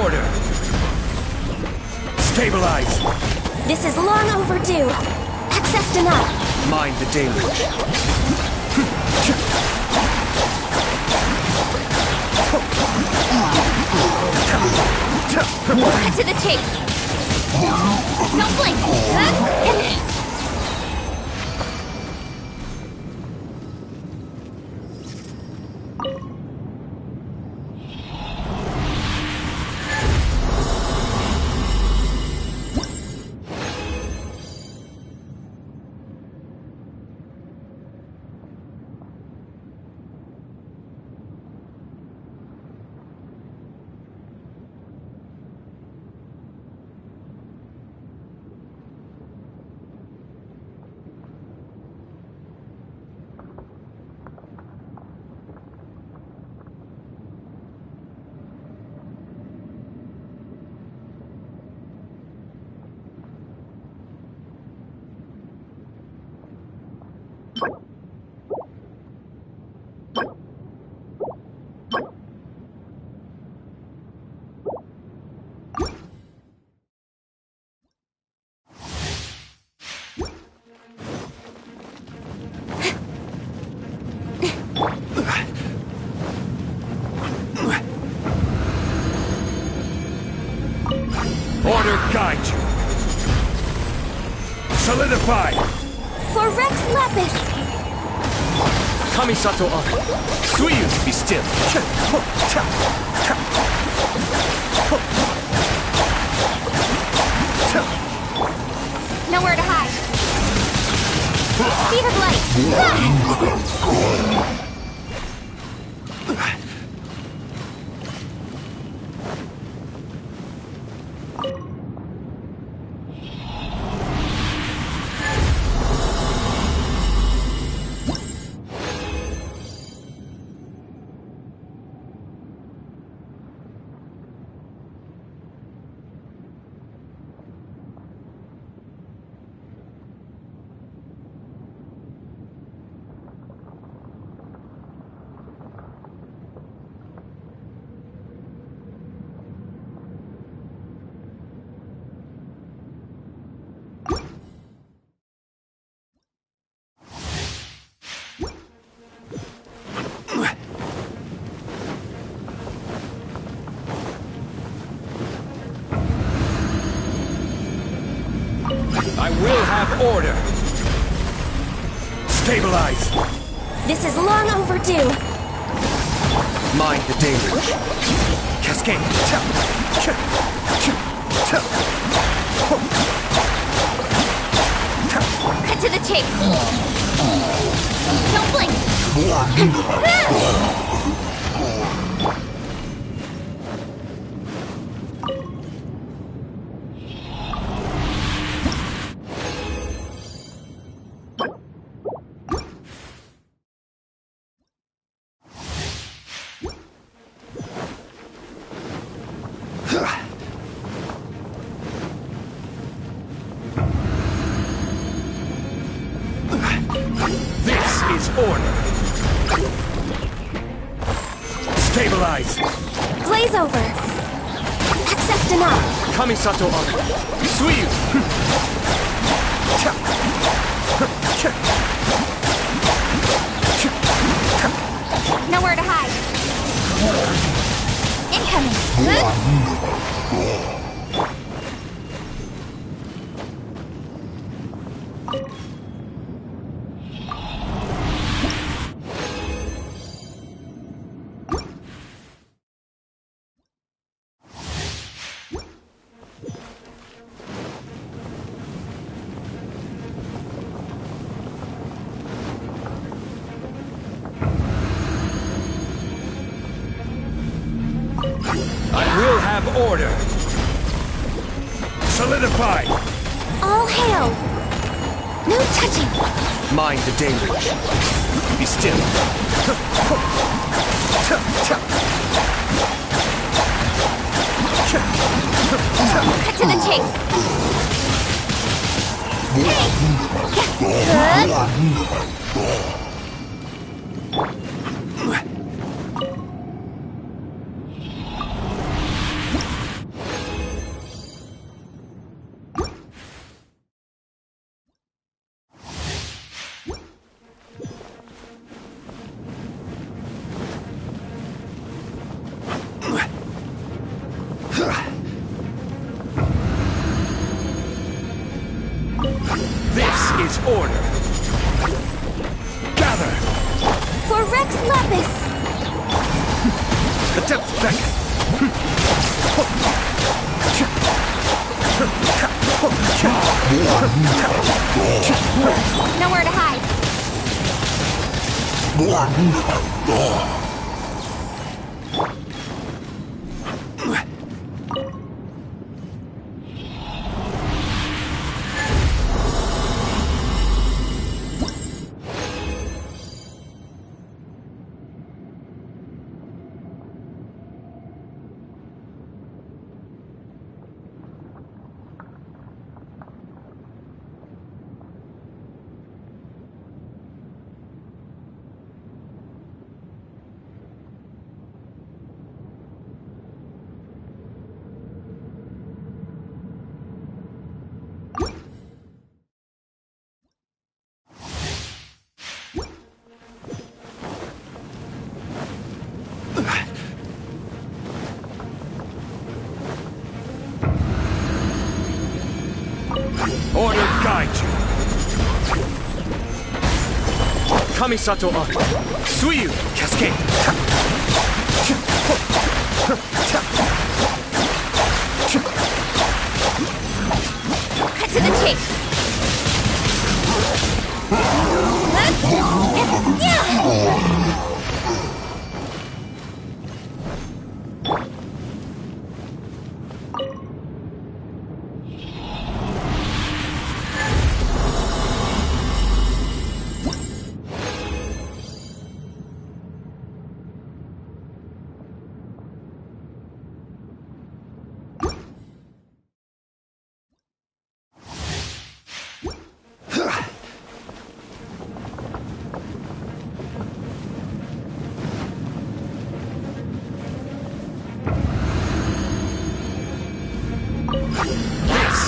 order. Stabilize. This is long overdue. Access denied. Mind the deluge. Cut to the chase. No blink. Order guide you. Solidify. For Rex Lapis. Kamisato on. Suyu, be still. Nowhere to hide. Speed of light. I will have order. Stabilize. This is long overdue. Mind the deluge. Cascade. Cut to the chase. Don't blink. This is order. Stabilize. Glaze over. Access denied. Kamisato on. Suyu. Nowhere to hide. Incoming. I will have order. Solidify. All hail. No touching. Mind the deluge. Be still. Cut to the chase. is order. Gather! For Rex Lapis! The depths beckon. Nowhere to hide. Order guide you. Kamisato Ari. Suiyu Cascade. Cut to the chase.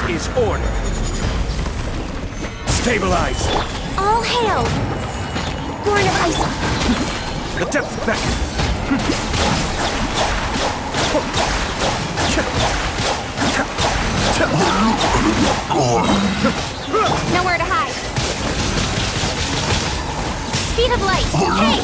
Is order. Stabilize. All hail! Born of ice. The depths beckon. Nowhere to hide. Speed of light. Hey!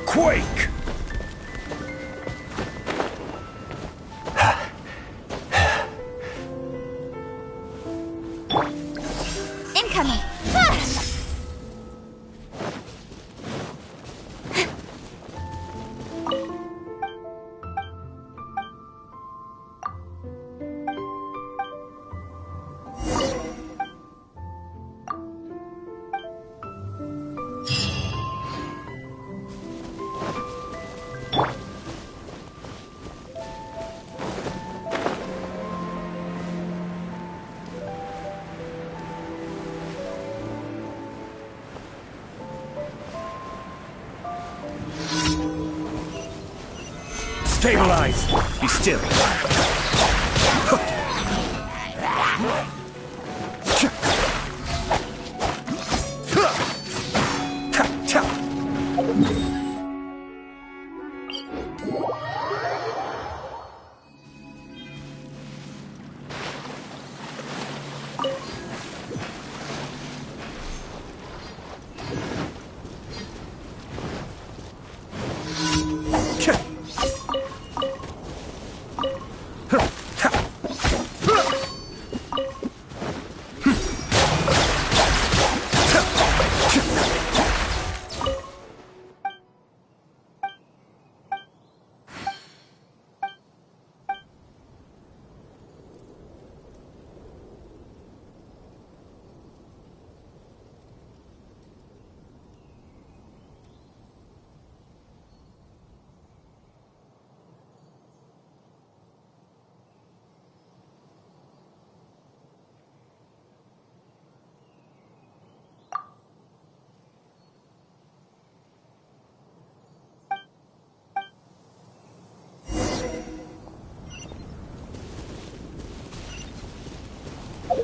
Quake! Incoming! Stabilize! Be still.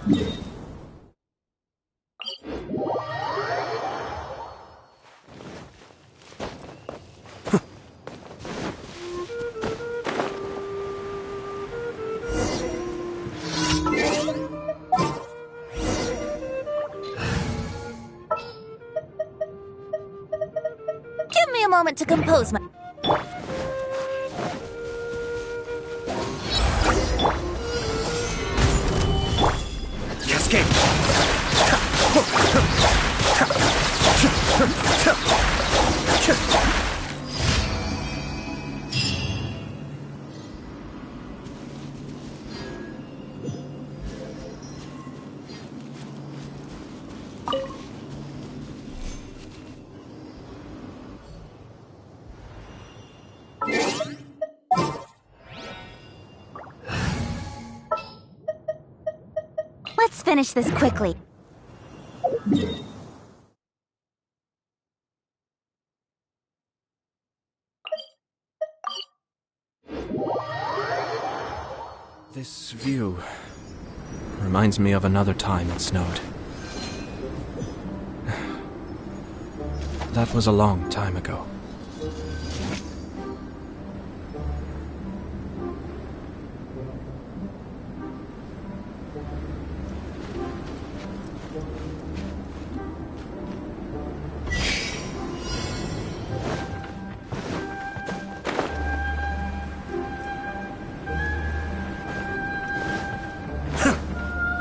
Give me a moment to compose my... Cascade! Let's finish this quickly. This view reminds me of another time it snowed. That was a long time ago.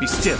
Be still.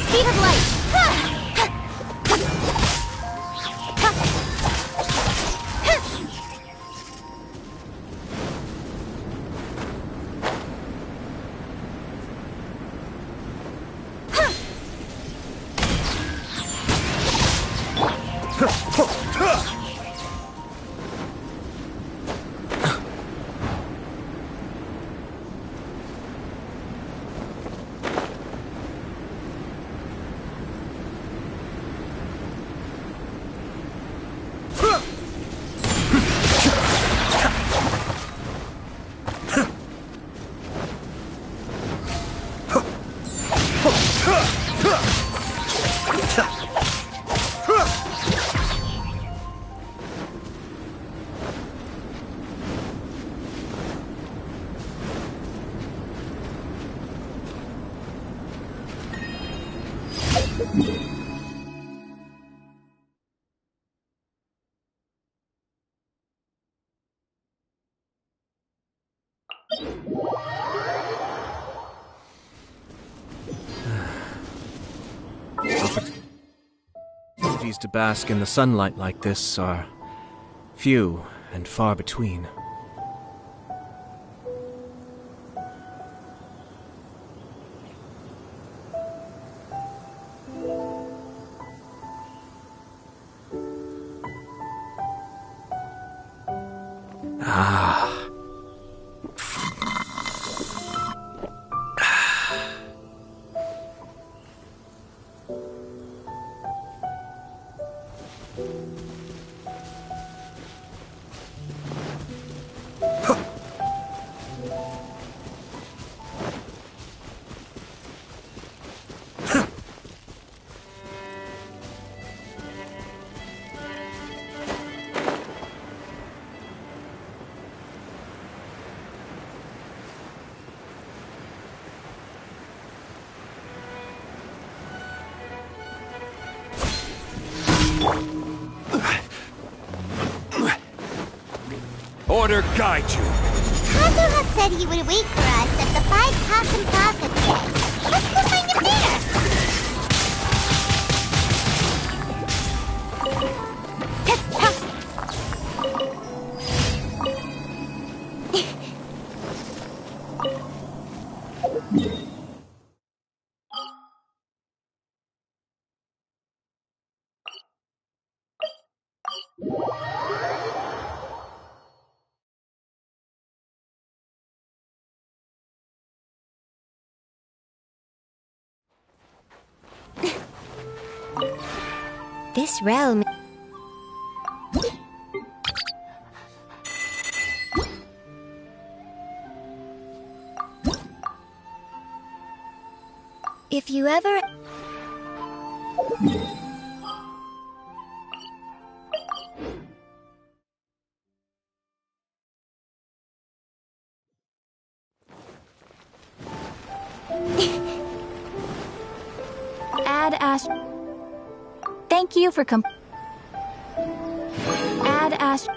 Speed of light! Opportunities to bask in the sunlight like this are few and far between. Ah. Order guide you. Kazuha said he would wait for us at the 5 Kasen Plaza today. Let's go find him there! This realm... If you ever... Add Ast... Thank you for Add Ast...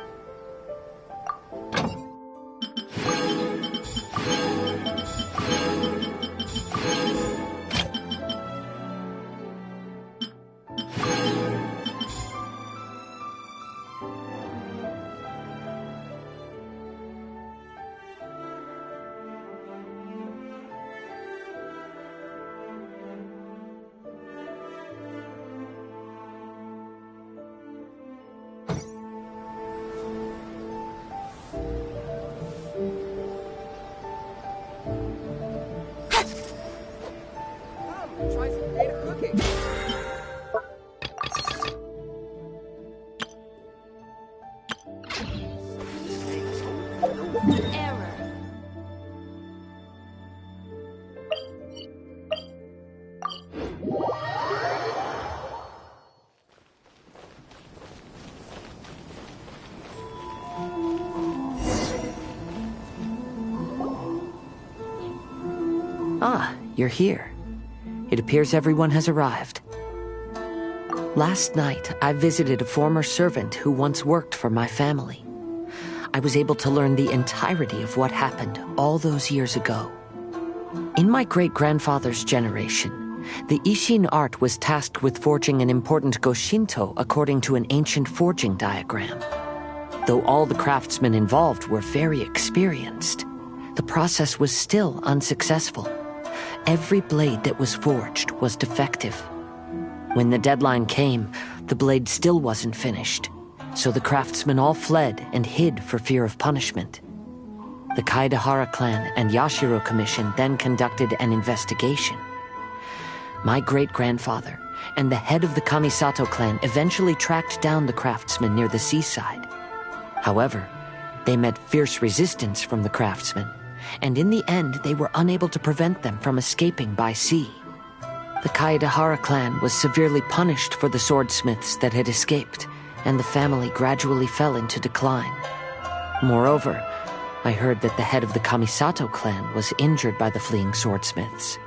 Try some creative cooking. Error. Ah, you're here. It appears everyone has arrived. Last night, I visited a former servant who once worked for my family. I was able to learn the entirety of what happened all those years ago. In my great-grandfather's generation, the Ishin art was tasked with forging an important Goshinto according to an ancient forging diagram. Though all the craftsmen involved were very experienced, the process was still unsuccessful. Every blade that was forged was defective. When the deadline came, the blade still wasn't finished, so the craftsmen all fled and hid for fear of punishment. The Kaedahara clan and Yashiro Commission then conducted an investigation. My great-grandfather and the head of the Kamisato clan eventually tracked down the craftsmen near the seaside. However, they met fierce resistance from the craftsmen, and in the end they were unable to prevent them from escaping by sea. The Kaedahara clan was severely punished for the swordsmiths that had escaped, and the family gradually fell into decline. Moreover, I heard that the head of the Kamisato clan was injured by the fleeing swordsmiths,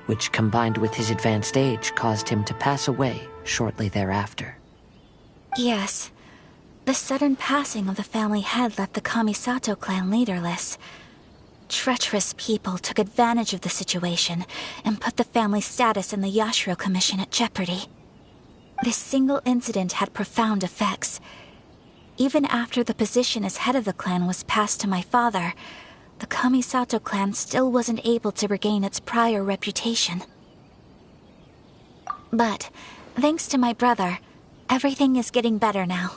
which combined with his advanced age caused him to pass away shortly thereafter. Yes. The sudden passing of the family head left the Kamisato clan leaderless. Treacherous people took advantage of the situation and put the family's status in the Yashiro Commission at jeopardy. This single incident had profound effects. Even after the position as head of the clan was passed to my father, the Kamisato clan still wasn't able to regain its prior reputation. But, thanks to my brother, everything is getting better now.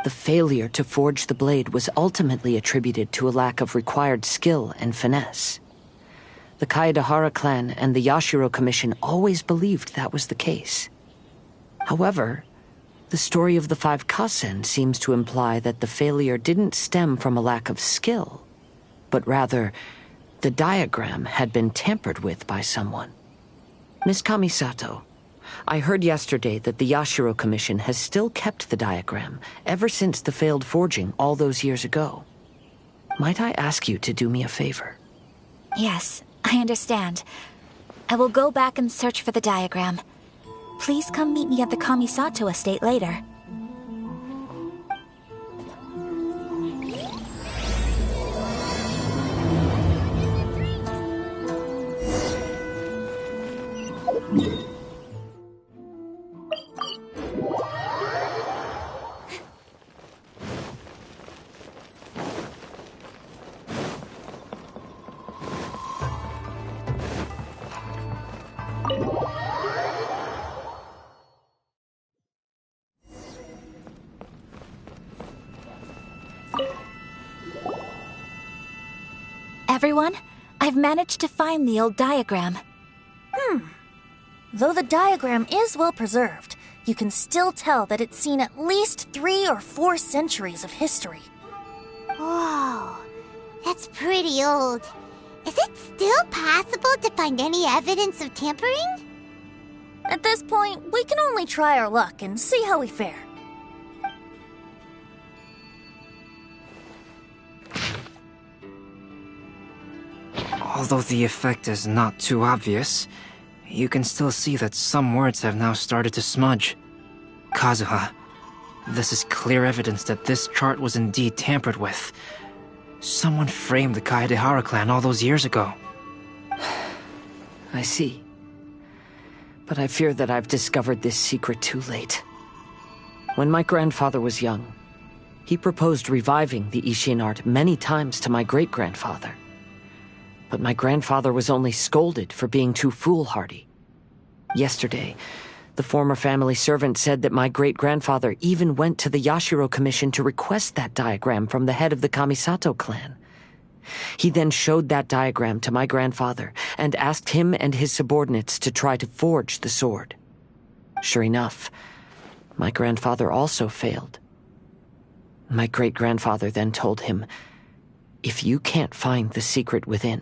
The failure to forge the blade was ultimately attributed to a lack of required skill and finesse. The Kaedahara clan and the Yashiro Commission always believed that was the case. However, the story of the 5 Kasen seems to imply that the failure didn't stem from a lack of skill, but rather, the diagram had been tampered with by someone. Miss Kamisato, I heard yesterday that the Yashiro Commission has still kept the diagram ever since the failed forging all those years ago. Might I ask you to do me a favor? Yes, I understand. I will go back and search for the diagram. Please come meet me at the Kamisato estate later. everyone. I've managed to find the old diagram. Though the diagram is well preserved, you can still tell that it's seen at least 3 or 4 centuries of history. Whoa, that's pretty old. Is it still possible to find any evidence of tampering? At this point, we can only try our luck and see how we fare. Although the effect is not too obvious, you can still see that some words have now started to smudge. Kazuha, this is clear evidence that this chart was indeed tampered with. Someone framed the Kaedehara clan all those years ago. I see. But I fear that I've discovered this secret too late. When my grandfather was young, he proposed reviving the Ishin art many times to my great-grandfather. But my grandfather was only scolded for being too foolhardy. Yesterday, the former family servant said that my great-grandfather even went to the Yashiro Commission to request that diagram from the head of the Kamisato clan. He then showed that diagram to my grandfather and asked him and his subordinates to try to forge the sword. Sure enough, my grandfather also failed. My great-grandfather then told him, "If you can't find the secret within,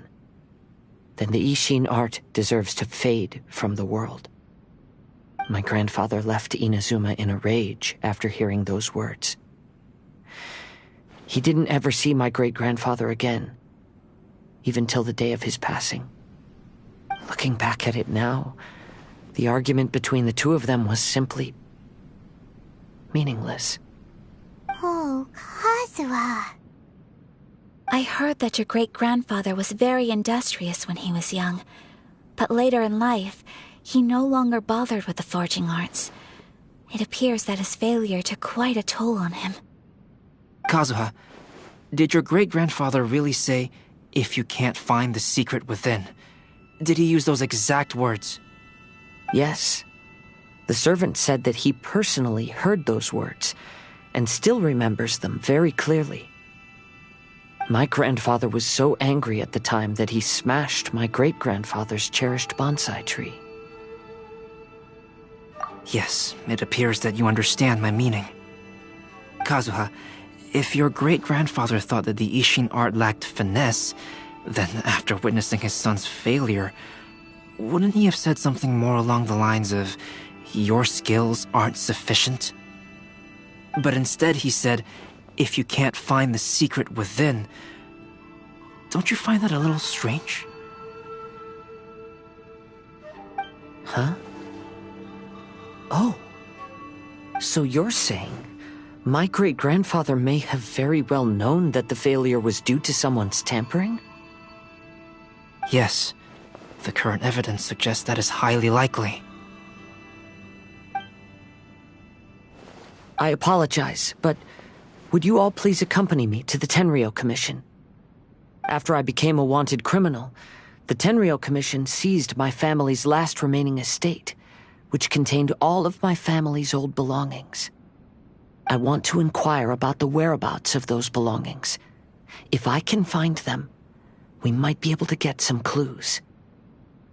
then the Ishin art deserves to fade from the world." My grandfather left Inazuma in a rage after hearing those words. He didn't ever see my great-grandfather again, even till the day of his passing. Looking back at it now, the argument between the two of them was simply meaningless. Oh, Kazuha. I heard that your great-grandfather was very industrious when he was young, but later in life, he no longer bothered with the forging arts. It appears that his failure took quite a toll on him. Kazuha, did your great-grandfather really say, "If you can't find the secret within"? Did he use those exact words? Yes. The servant said that he personally heard those words, and still remembers them very clearly. My grandfather was so angry at the time that he smashed my great-grandfather's cherished bonsai tree. Yes, it appears that you understand my meaning. Kazuha, if your great-grandfather thought that the Ishin art lacked finesse, then after witnessing his son's failure, wouldn't he have said something more along the lines of, "Your skills aren't sufficient"? But instead he said, "If you can't find the secret within." Don't you find that a little strange? Huh? Oh. So you're saying my great-grandfather may have very well known that the failure was due to someone's tampering? Yes. The current evidence suggests that is highly likely. I apologize, but would you all please accompany me to the Tenryou Commission? After I became a wanted criminal, the Tenryou Commission seized my family's last remaining estate, which contained all of my family's old belongings. I want to inquire about the whereabouts of those belongings. If I can find them, we might be able to get some clues.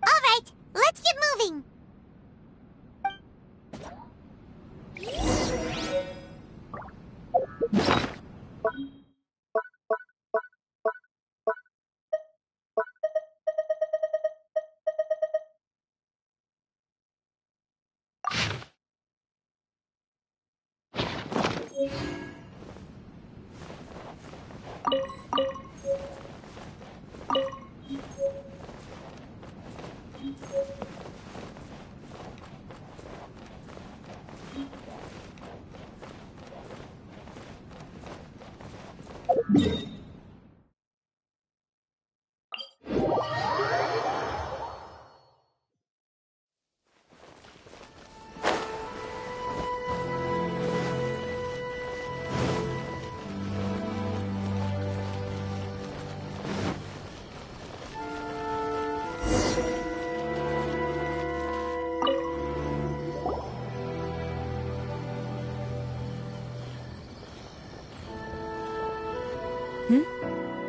All right, let's get moving.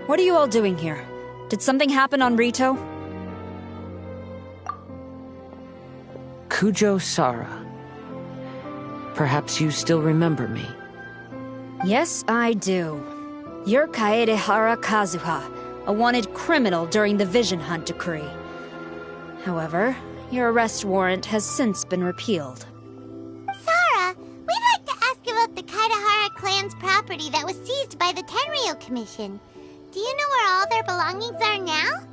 What are you all doing here? Did something happen on Rito? Kujo Sara. Perhaps you still remember me. Yes, I do. You're Kaedehara Kazuha, a wanted criminal during the Vision Hunt decree. However, your arrest warrant has since been repealed. Sara, we'd like to ask about the Kaedehara clan's property that was seized by the Tenryou Commission. Do you know where all their belongings are now?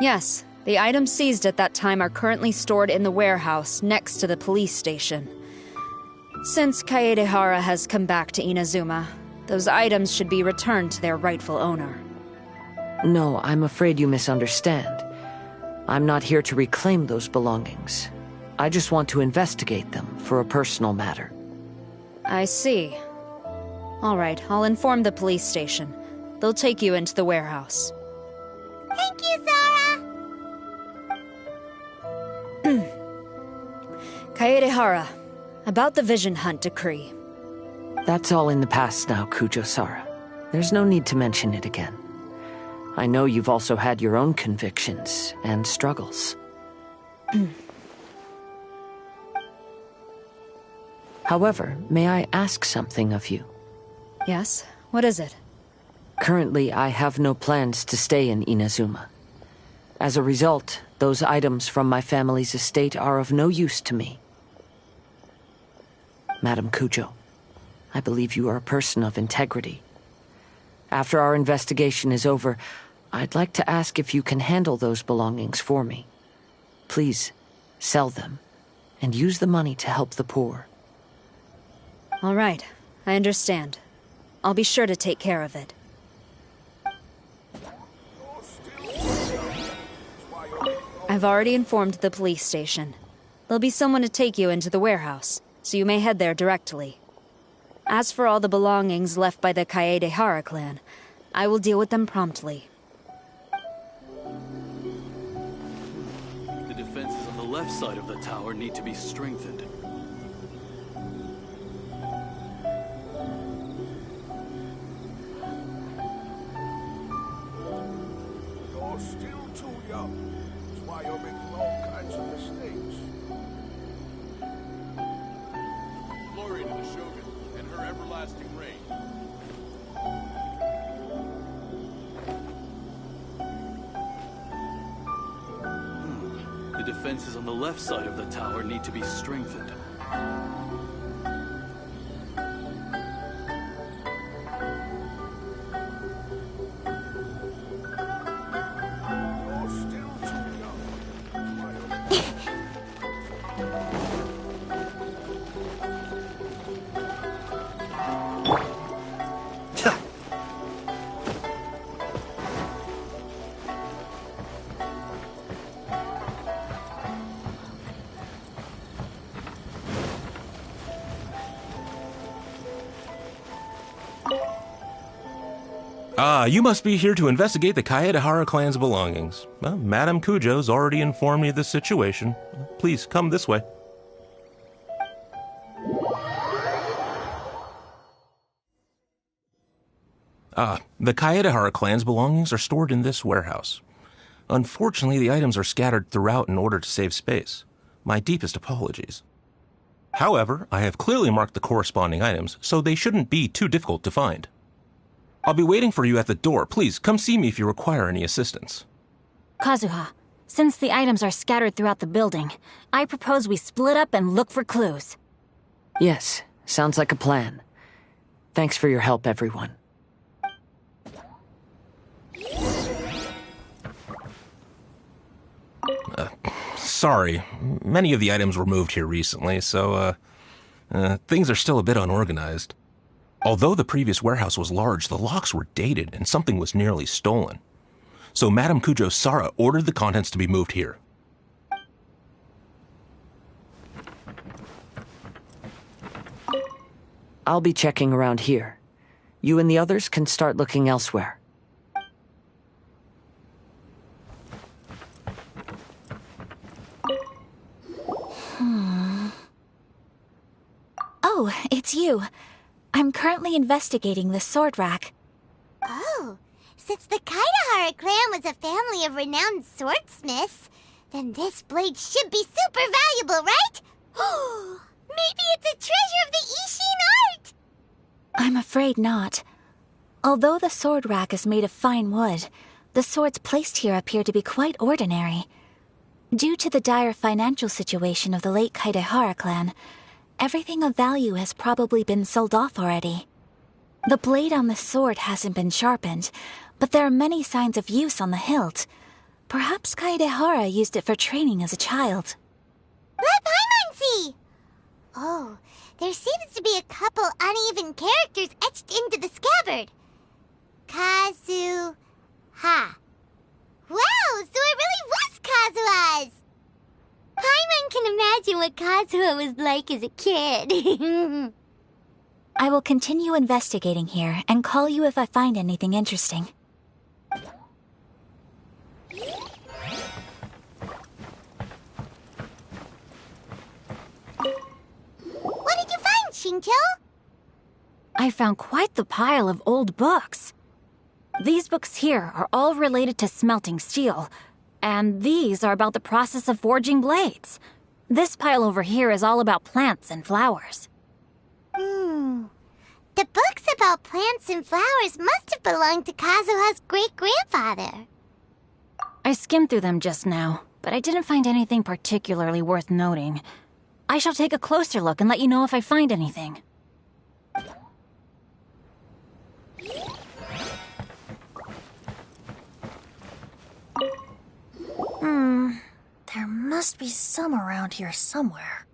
Yes, the items seized at that time are currently stored in the warehouse next to the police station. Since Kaedehara has come back to Inazuma, those items should be returned to their rightful owner. No, I'm afraid you misunderstand. I'm not here to reclaim those belongings. I just want to investigate them for a personal matter. I see. All right, I'll inform the police station. They'll take you into the warehouse. Thank you, Sara! Kaedehara, about the Vision Hunt decree. That's all in the past now, Kujo Sara. There's no need to mention it again. I know you've also had your own convictions and struggles. However, may I ask something of you? Yes? What is it? Currently, I have no plans to stay in Inazuma. As a result, those items from my family's estate are of no use to me. Madam Kujo, I believe you are a person of integrity. After our investigation is over, I'd like to ask if you can handle those belongings for me. Please, sell them, and use the money to help the poor. All right, I understand. I'll be sure to take care of it. I've already informed the police station. There'll be someone to take you into the warehouse, so you may head there directly. As for all the belongings left by the Kaedehara clan, I will deal with them promptly. The defenses on the left side of the tower need to be strengthened. You're still too young. That's why you're making all kinds of mistakes. Glory to the Shogun and her everlasting reign. The defenses on the left side of the tower need to be strengthened. You're still too young. That's why You must be here to investigate the Kaedehara clan's belongings. Well, Madame Kujo's already informed me of the situation. Please, come this way. The Kaedehara clan's belongings are stored in this warehouse. Unfortunately, the items are scattered throughout in order to save space. My deepest apologies. However, I have clearly marked the corresponding items, so they shouldn't be too difficult to find. I'll be waiting for you at the door. Please, come see me if you require any assistance. Kazuha, since the items are scattered throughout the building, I propose we split up and look for clues. Yes, sounds like a plan. Thanks for your help, everyone. Sorry, many of the items were moved here recently, so, things are still a bit unorganized. Although the previous warehouse was large, the locks were dated and something was nearly stolen. So Madame Kujo Sara ordered the contents to be moved here. I'll be checking around here. You and the others can start looking elsewhere. Oh, it's you. I'm currently investigating the sword rack. Oh, Since the Kaidahara clan was a family of renowned swordsmiths, then this blade should be super valuable, right? Maybe it's a treasure of the Ishin art! I'm afraid not. Although the sword rack is made of fine wood, the swords placed here appear to be quite ordinary. Due to the dire financial situation of the late Kaidahara clan, everything of value has probably been sold off already. The blade on the sword hasn't been sharpened, but there are many signs of use on the hilt. Perhaps Kaidahara used it for training as a child. Let Paimon see! Oh, there seems to be a couple uneven characters etched into the scabbard. Kazuha. Wow, so it really was Kazuha's! Paimon can imagine what Kazuha was like as a kid. I will continue investigating here and call you if I find anything interesting. What did you find, Shincho? I found quite the pile of old books. These books here are all related to smelting steel, and these are about the process of forging blades. This pile over here is all about plants and flowers. The books about plants and flowers must have belonged to Kazuha's great-grandfather. I skimmed through them just now, but I didn't find anything particularly worth noting. I shall take a closer look and let you know if I find anything. There must be some around here somewhere.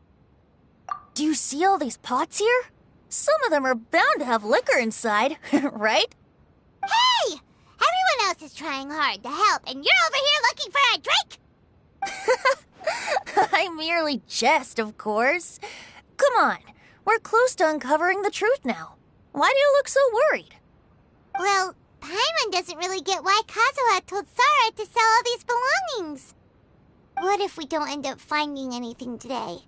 Do you see all these pots here? Some of them are bound to have liquor inside, right? Hey! Everyone else is trying hard to help, and you're over here looking for a drink? I merely jest, of course. Come on, we're close to uncovering the truth now. Why do you look so worried? Well, Paimon doesn't really get why Kazuha told Sarah to sell all these belongings. What if we don't end up finding anything today?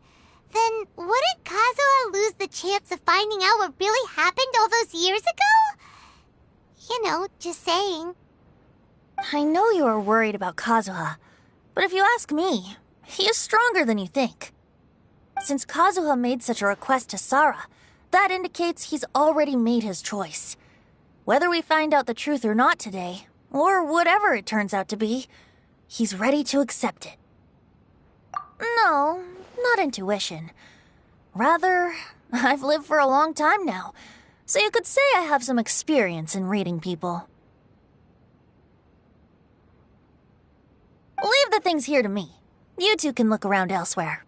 Then wouldn't Kazuha lose the chance of finding out what really happened all those years ago? You know, just saying. I know you are worried about Kazuha, but if you ask me, he is stronger than you think. Since Kazuha made such a request to Sarah, that indicates he's already made his choice. Whether we find out the truth or not today, or whatever it turns out to be, he's ready to accept it. No, not intuition. Rather, I've lived for a long time now, so you could say I have some experience in reading people. Leave the things here to me. You two can look around elsewhere.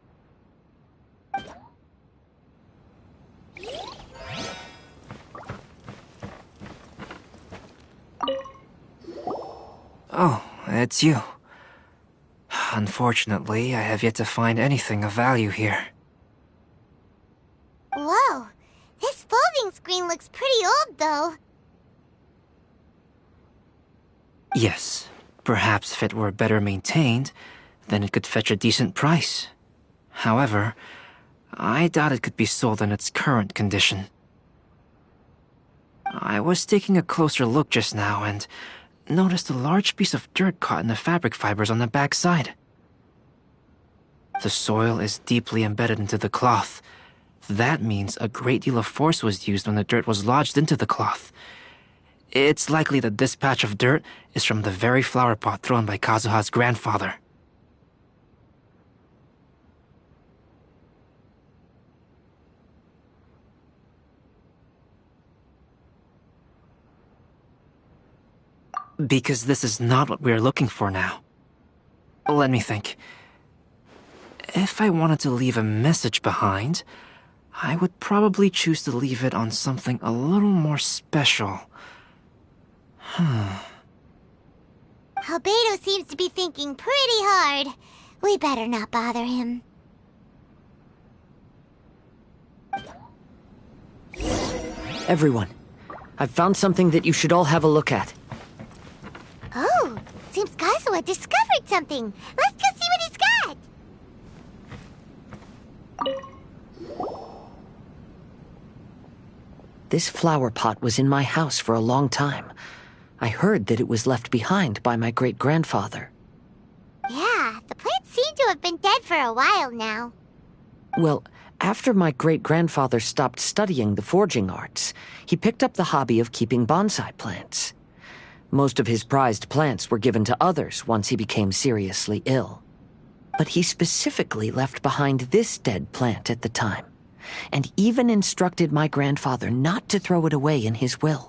Oh, it's you. Unfortunately, I have yet to find anything of value here. Whoa, this folding screen looks pretty old, though. Yes, perhaps if it were better maintained, then it could fetch a decent price. However, I doubt it could be sold in its current condition. I was taking a closer look just now and noticed a large piece of dirt caught in the fabric fibers on the back side. The soil is deeply embedded into the cloth. That means a great deal of force was used when the dirt was lodged into the cloth. It's likely that this patch of dirt is from the very flower pot thrown by Kazuha's grandfather. Because this is not what we're looking for now. Let me think. If I wanted to leave a message behind, I would probably choose to leave it on something a little more special. Albedo seems to be thinking pretty hard. We better not bother him. Everyone, I've found something that you should all have a look at. Oh, seems Kazuha discovered something. Let's go see what he's got. This flower pot was in my house for a long time. I heard that it was left behind by my great-grandfather. Yeah, the plants seem to have been dead for a while now. Well, after my great-grandfather stopped studying the forging arts, he picked up the hobby of keeping bonsai plants. Most of his prized plants were given to others once he became seriously ill. But he specifically left behind this dead plant at the time, and even instructed my grandfather not to throw it away in his will.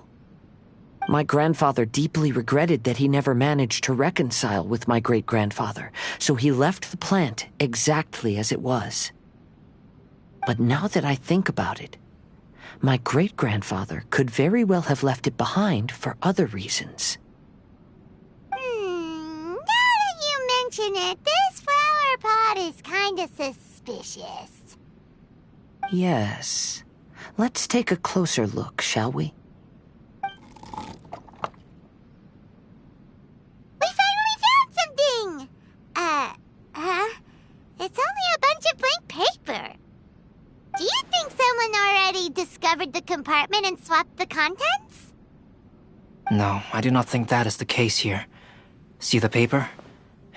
My grandfather deeply regretted that he never managed to reconcile with my great-grandfather, so he left the plant exactly as it was. But now that I think about it, my great-grandfather could very well have left it behind for other reasons. Now that you mention it, this flower pot is kinda suspicious. Yes. Let's take a closer look, shall we? We finally found something! It's only a bunch of blank paper. Do you think someone already discovered the compartment and swapped the contents? No, I do not think that is the case here. See the paper?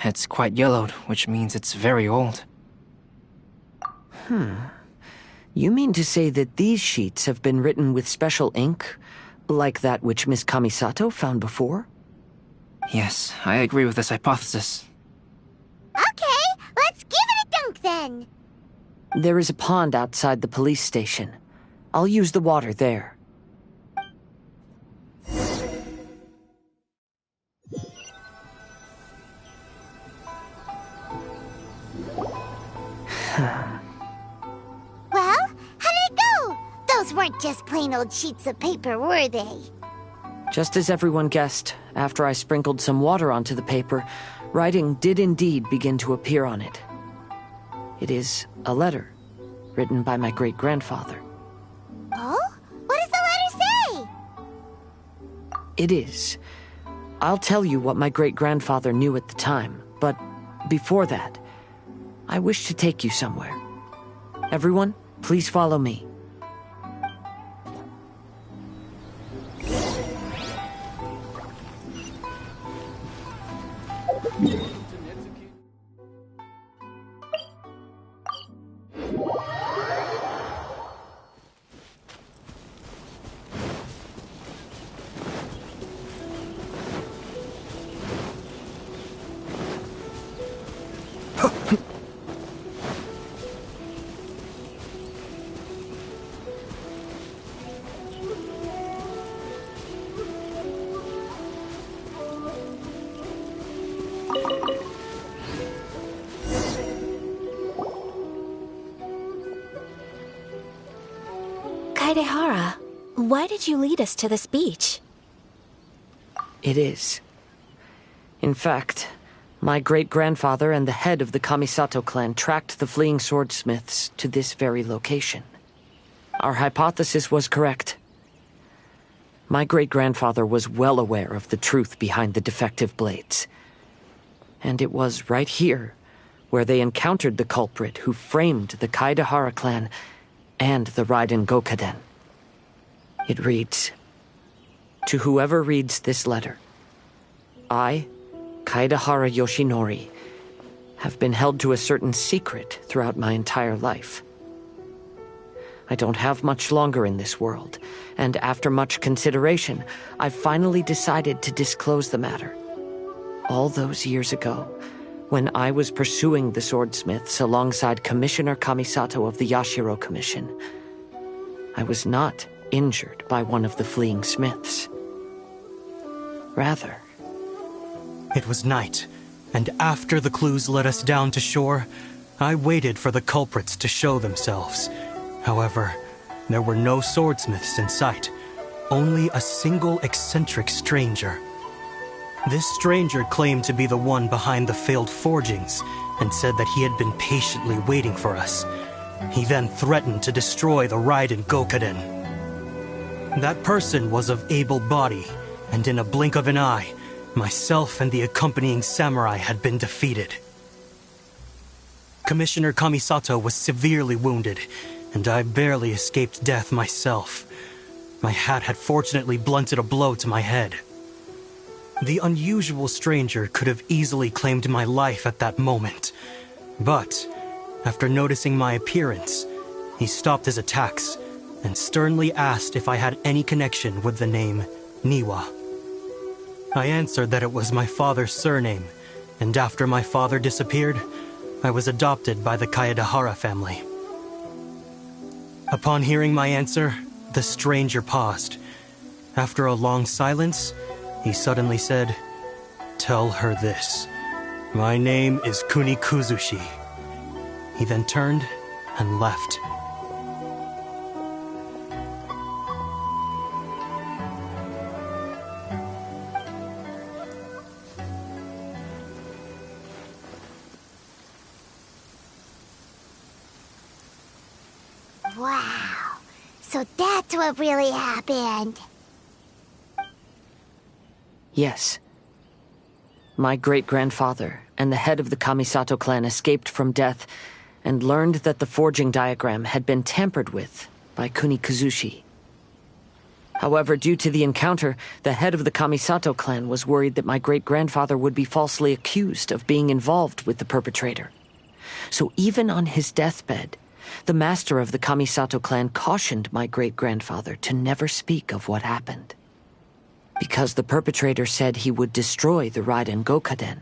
It's quite yellowed, which means it's very old. You mean to say that these sheets have been written with special ink, like that which Miss Kamisato found before? Yes, I agree with this hypothesis. Okay, let's give it a dunk then. There is a pond outside the police station. I'll use the water there. Well, how did it go? Those weren't just plain old sheets of paper, were they? Just as everyone guessed, after I sprinkled some water onto the paper, writing did indeed begin to appear on it. It is a letter, written by my great-grandfather. Oh? What does the letter say? It is. I'll tell you what my great-grandfather knew at the time, but before that, I wish to take you somewhere. Everyone, please follow me. Kaedehara, why did you lead us to this beach? It is. In fact, my great-grandfather and the head of the Kamisato clan tracked the fleeing swordsmiths to this very location. Our hypothesis was correct. My great-grandfather was well aware of the truth behind the defective blades. And it was right here where they encountered the culprit who framed the Kaedehara clan and the Raiden Gokaden. It reads, "To whoever reads this letter, I, Kaedehara Yoshinori, have been held to a certain secret throughout my entire life. I don't have much longer in this world, and after much consideration, I finally decided to disclose the matter. All those years ago, when I was pursuing the swordsmiths alongside Commissioner Kamisato of the Yashiro Commission, I was not injured by one of the fleeing smiths. Rather, it was night, and after the clues led us down to shore, I waited for the culprits to show themselves. However, there were no swordsmiths in sight, only a single eccentric stranger. This stranger claimed to be the one behind the failed forgings, and said that he had been patiently waiting for us. He then threatened to destroy the Raiden Gokaden. That person was of able body, and in a blink of an eye, myself and the accompanying samurai had been defeated. Commissioner Kamisato was severely wounded, and I barely escaped death myself. My hat had fortunately blunted a blow to my head. The unusual stranger could have easily claimed my life at that moment. But, after noticing my appearance, he stopped his attacks and sternly asked if I had any connection with the name Niwa. I answered that it was my father's surname, and after my father disappeared, I was adopted by the Kaedahara family. Upon hearing my answer, the stranger paused. After a long silence, he suddenly said, "Tell her this. My name is Kunikuzushi." He then turned and left. Wow. So that's what really happened. Yes. My great-grandfather and the head of the Kamisato clan escaped from death and learned that the forging diagram had been tampered with by Kunikuzushi. However, due to the encounter, the head of the Kamisato clan was worried that my great-grandfather would be falsely accused of being involved with the perpetrator. So even on his deathbed, the master of the Kamisato clan cautioned my great-grandfather to never speak of what happened. Because the perpetrator said he would destroy the Raiden Gokaden,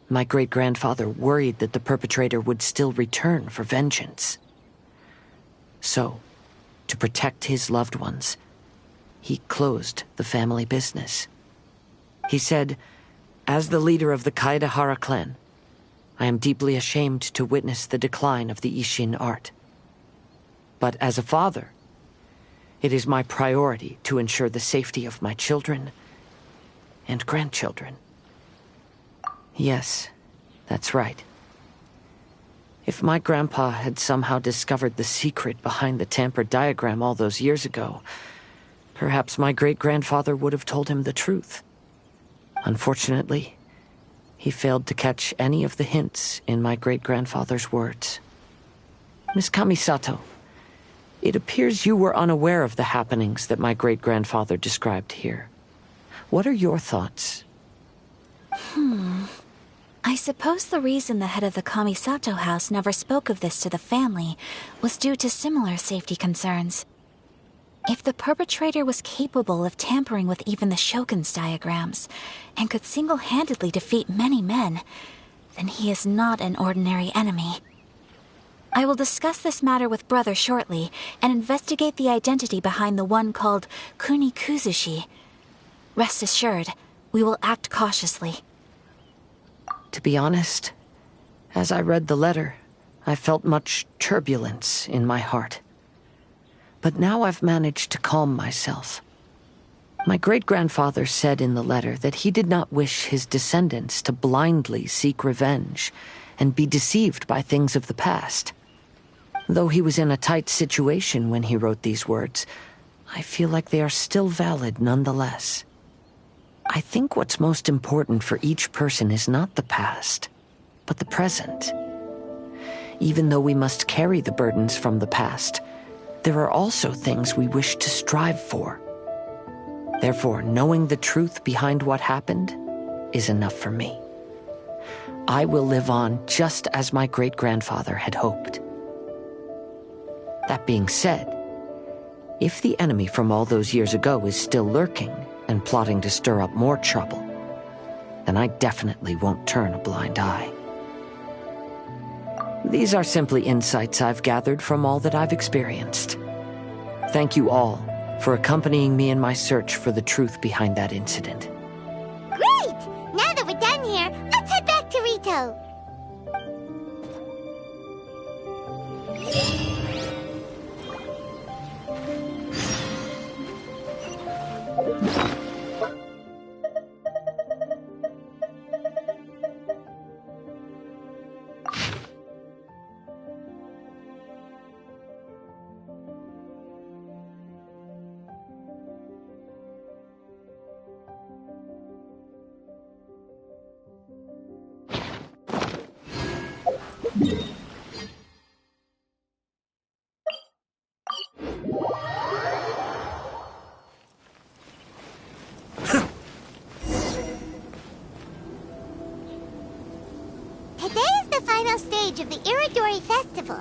my great-grandfather worried that the perpetrator would still return for vengeance. So, to protect his loved ones, he closed the family business. He said, "As the leader of the Kaedahara clan, I am deeply ashamed to witness the decline of the Ishin art. But as a father, it is my priority to ensure the safety of my children and grandchildren." Yes, that's right. If my grandpa had somehow discovered the secret behind the tampered diagram all those years ago, perhaps my great-grandfather would have told him the truth. Unfortunately, he failed to catch any of the hints in my great-grandfather's words. Miss Kamisato, it appears you were unaware of the happenings that my great-grandfather described here. What are your thoughts? I suppose the reason the head of the Kamisato house never spoke of this to the family was due to similar safety concerns. If the perpetrator was capable of tampering with even the Shogun's diagrams, and could single-handedly defeat many men, then he is not an ordinary enemy. I will discuss this matter with Brother shortly, and investigate the identity behind the one called Kunikuzushi. Rest assured, we will act cautiously. To be honest, as I read the letter, I felt much turbulence in my heart. But now I've managed to calm myself. My great-grandfather said in the letter that he did not wish his descendants to blindly seek revenge and be deceived by things of the past. Though he was in a tight situation when he wrote these words, I feel like they are still valid nonetheless. I think what's most important for each person is not the past, but the present. Even though we must carry the burdens from the past, there are also things we wish to strive for. Therefore, knowing the truth behind what happened is enough for me. I will live on just as my great-grandfather had hoped. That being said, if the enemy from all those years ago is still lurking and plotting to stir up more trouble, then I definitely won't turn a blind eye. These are simply insights I've gathered from all that I've experienced. Thank you all for accompanying me in my search for the truth behind that incident. Great! Now that we're done here, let's head back to Rito. final stage of the Iridori Festival.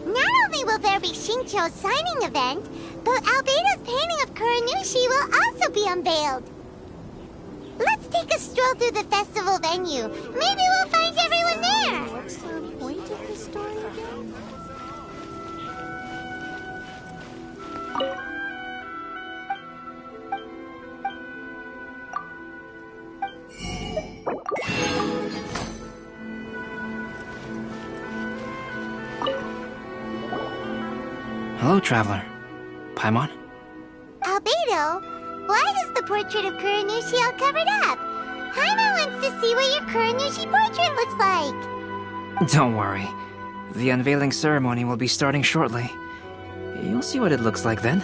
Not only will there be Shincho's signing event, but Albedo's painting of Kuranushi will also be unveiled. Let's take a stroll through the festival venue. Maybe we'll find everyone there. What's the point of the story again? Hello, traveler. Paimon? Albedo, why is the portrait of Kuranushi all covered up? Paimon wants to see what your Kuranushi portrait looks like. Don't worry. The unveiling ceremony will be starting shortly. You'll see what it looks like then.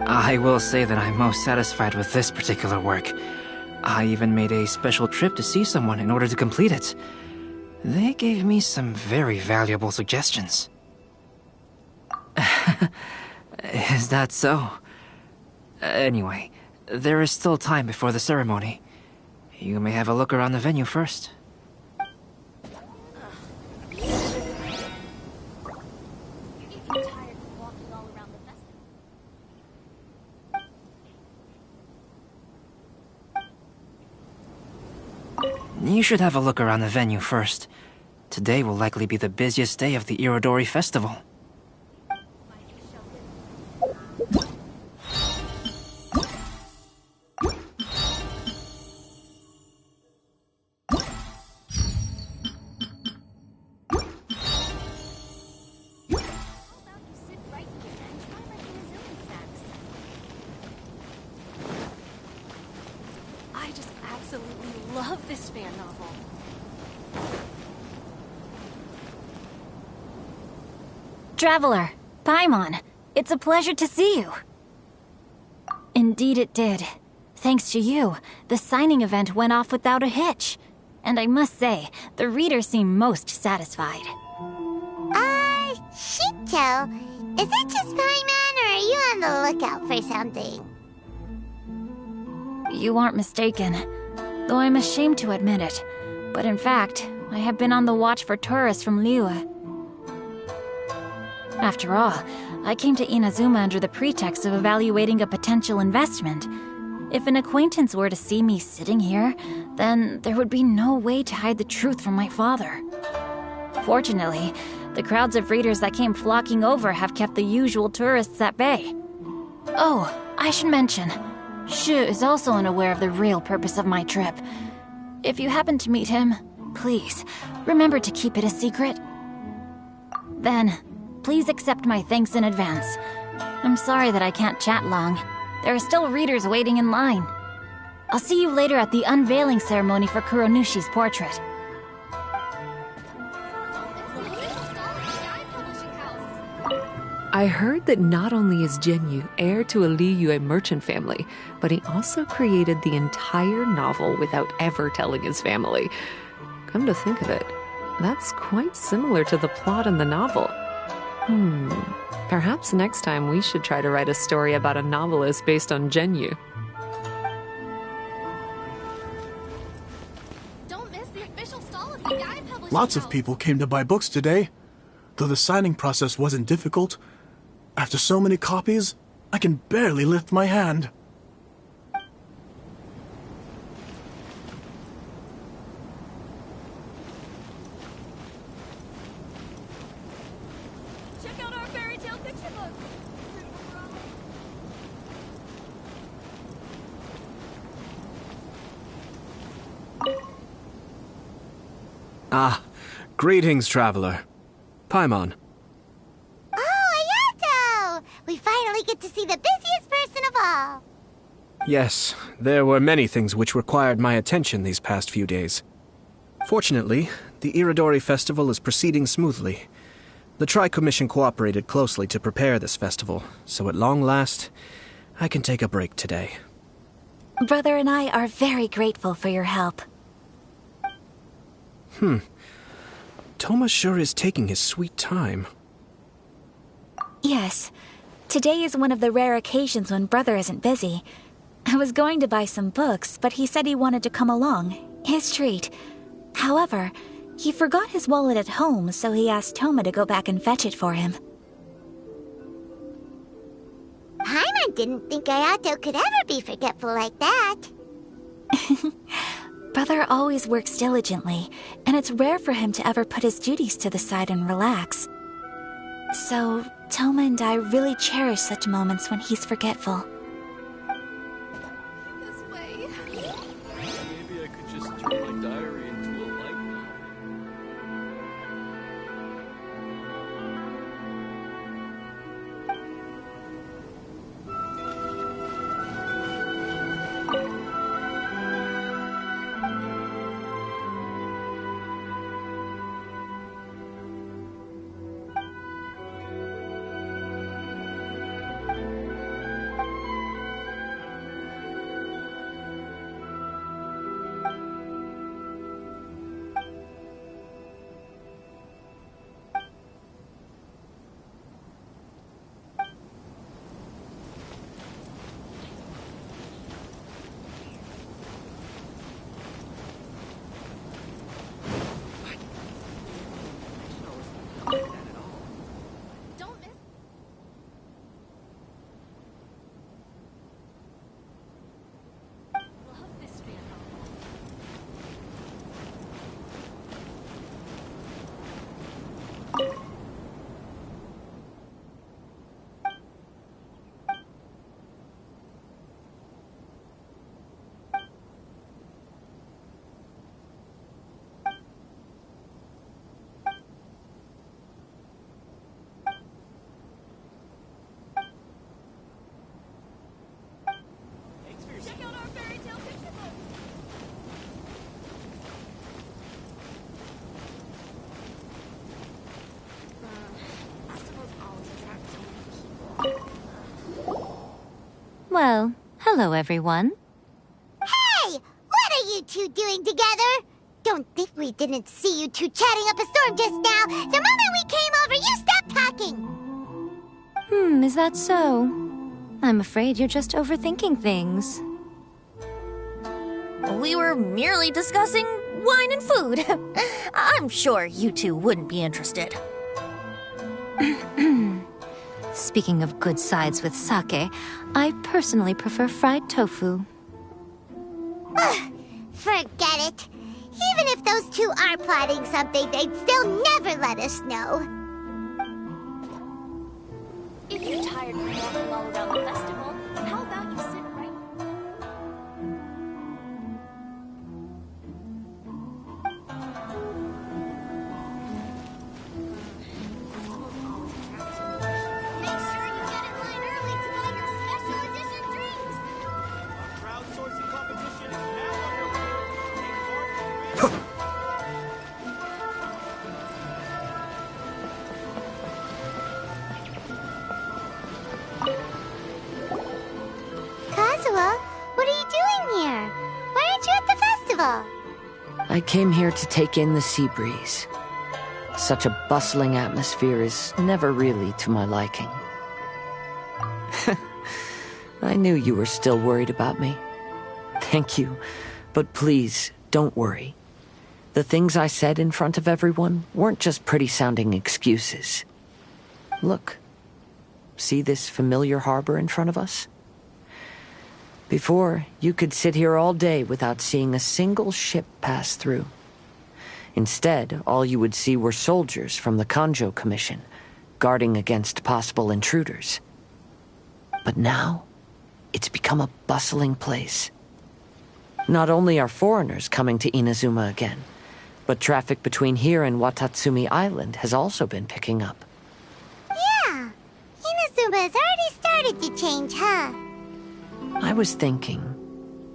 I will say that I'm most satisfied with this particular work. I even made a special trip to see someone in order to complete it. They gave me some very valuable suggestions. Is that so? Anyway, there is still time before the ceremony. You may have a look around the venue first. You should have a look around the venue first. Today will likely be the busiest day of the Irodori Festival. I just absolutely love this fan novel. Traveler, Paimon, it's a pleasure to see you. Indeed it did. Thanks to you, the signing event went off without a hitch. And I must say, the readers seem most satisfied. Shincho, is it just Paimon, or are you on the lookout for something? You aren't mistaken, though I'm ashamed to admit it. But in fact, I have been on the watch for tourists from Liyue. After all, I came to Inazuma under the pretext of evaluating a potential investment. If an acquaintance were to see me sitting here, then there would be no way to hide the truth from my father. Fortunately, the crowds of readers that came flocking over have kept the usual tourists at bay. Oh, I should mention, Shu is also unaware of the real purpose of my trip. If you happen to meet him, please, remember to keep it a secret. Then, please accept my thanks in advance. I'm sorry that I can't chat long. There are still readers waiting in line. I'll see you later at the unveiling ceremony for Kuronushi's portrait. I heard that not only is Genyu heir to a Liyue merchant family, but he also created the entire novel without ever telling his family. Come to think of it, that's quite similar to the plot in the novel. Perhaps next time we should try to write a story about a novelist based on Genyu. Don't miss the official stall of the Guy Publishing Lots of people came to buy books today. Though the signing process wasn't difficult, after so many copies, I can barely lift my hand. Check out our fairy tale picture books. Ah, greetings, traveler. Paimon. Oh, Ayato! We finally get to see the busiest person of all. Yes, there were many things which required my attention these past few days. Fortunately, the Irodori Festival is proceeding smoothly. The Tri-Commission cooperated closely to prepare this festival, so at long last, I can take a break today. Brother and I are very grateful for your help. Thomas sure is taking his sweet time. Yes. Today is one of the rare occasions when Brother isn't busy. I was going to buy some books, but he said he wanted to come along. His treat. However, He forgot his wallet at home, so he asked Toma to go back and fetch it for him. Paimon didn't think Ayato could ever be forgetful like that. Brother always works diligently, and it's rare for him to ever put his duties to the side and relax. So, Toma and I really cherish such moments when he's forgetful. This way. Maybe I could just turn my diary into a light novel. Don't miss. Love this fan novel. Check out our fairy tale picture book. Festivals always attract so many people. Well, hello everyone. Hey! What are you two doing together? Don't think we didn't see you two chatting up a storm just now. The moment we came over, you stopped talking. Is that so? I'm afraid you're just overthinking things. We were merely discussing wine and food. I'm sure you two wouldn't be interested. Speaking of good sides with sake, I personally prefer fried tofu. Forget it. Even if those two are plotting something, they'd still never let us know. If you're tired from walking all around the festival, how about you sit right Make sure you get in line early to buy your special edition drinks. Crowdsourcing competition is now underway. Kazuha, what are you doing here? Why aren't you at the festival? I came here to take in the sea breeze. Such a bustling atmosphere is never really to my liking. I knew you were still worried about me. Thank you, but please, don't worry. The things I said in front of everyone weren't just pretty-sounding excuses. Look. See this familiar harbor in front of us? Before, you could sit here all day without seeing a single ship pass through. Instead, all you would see were soldiers from the Kanjo Commission, guarding against possible intruders. But now, it's become a bustling place. Not only are foreigners coming to Inazuma again, but traffic between here and Watatsumi Island has also been picking up. Yeah, Inazuma has already started to change, huh? I was thinking,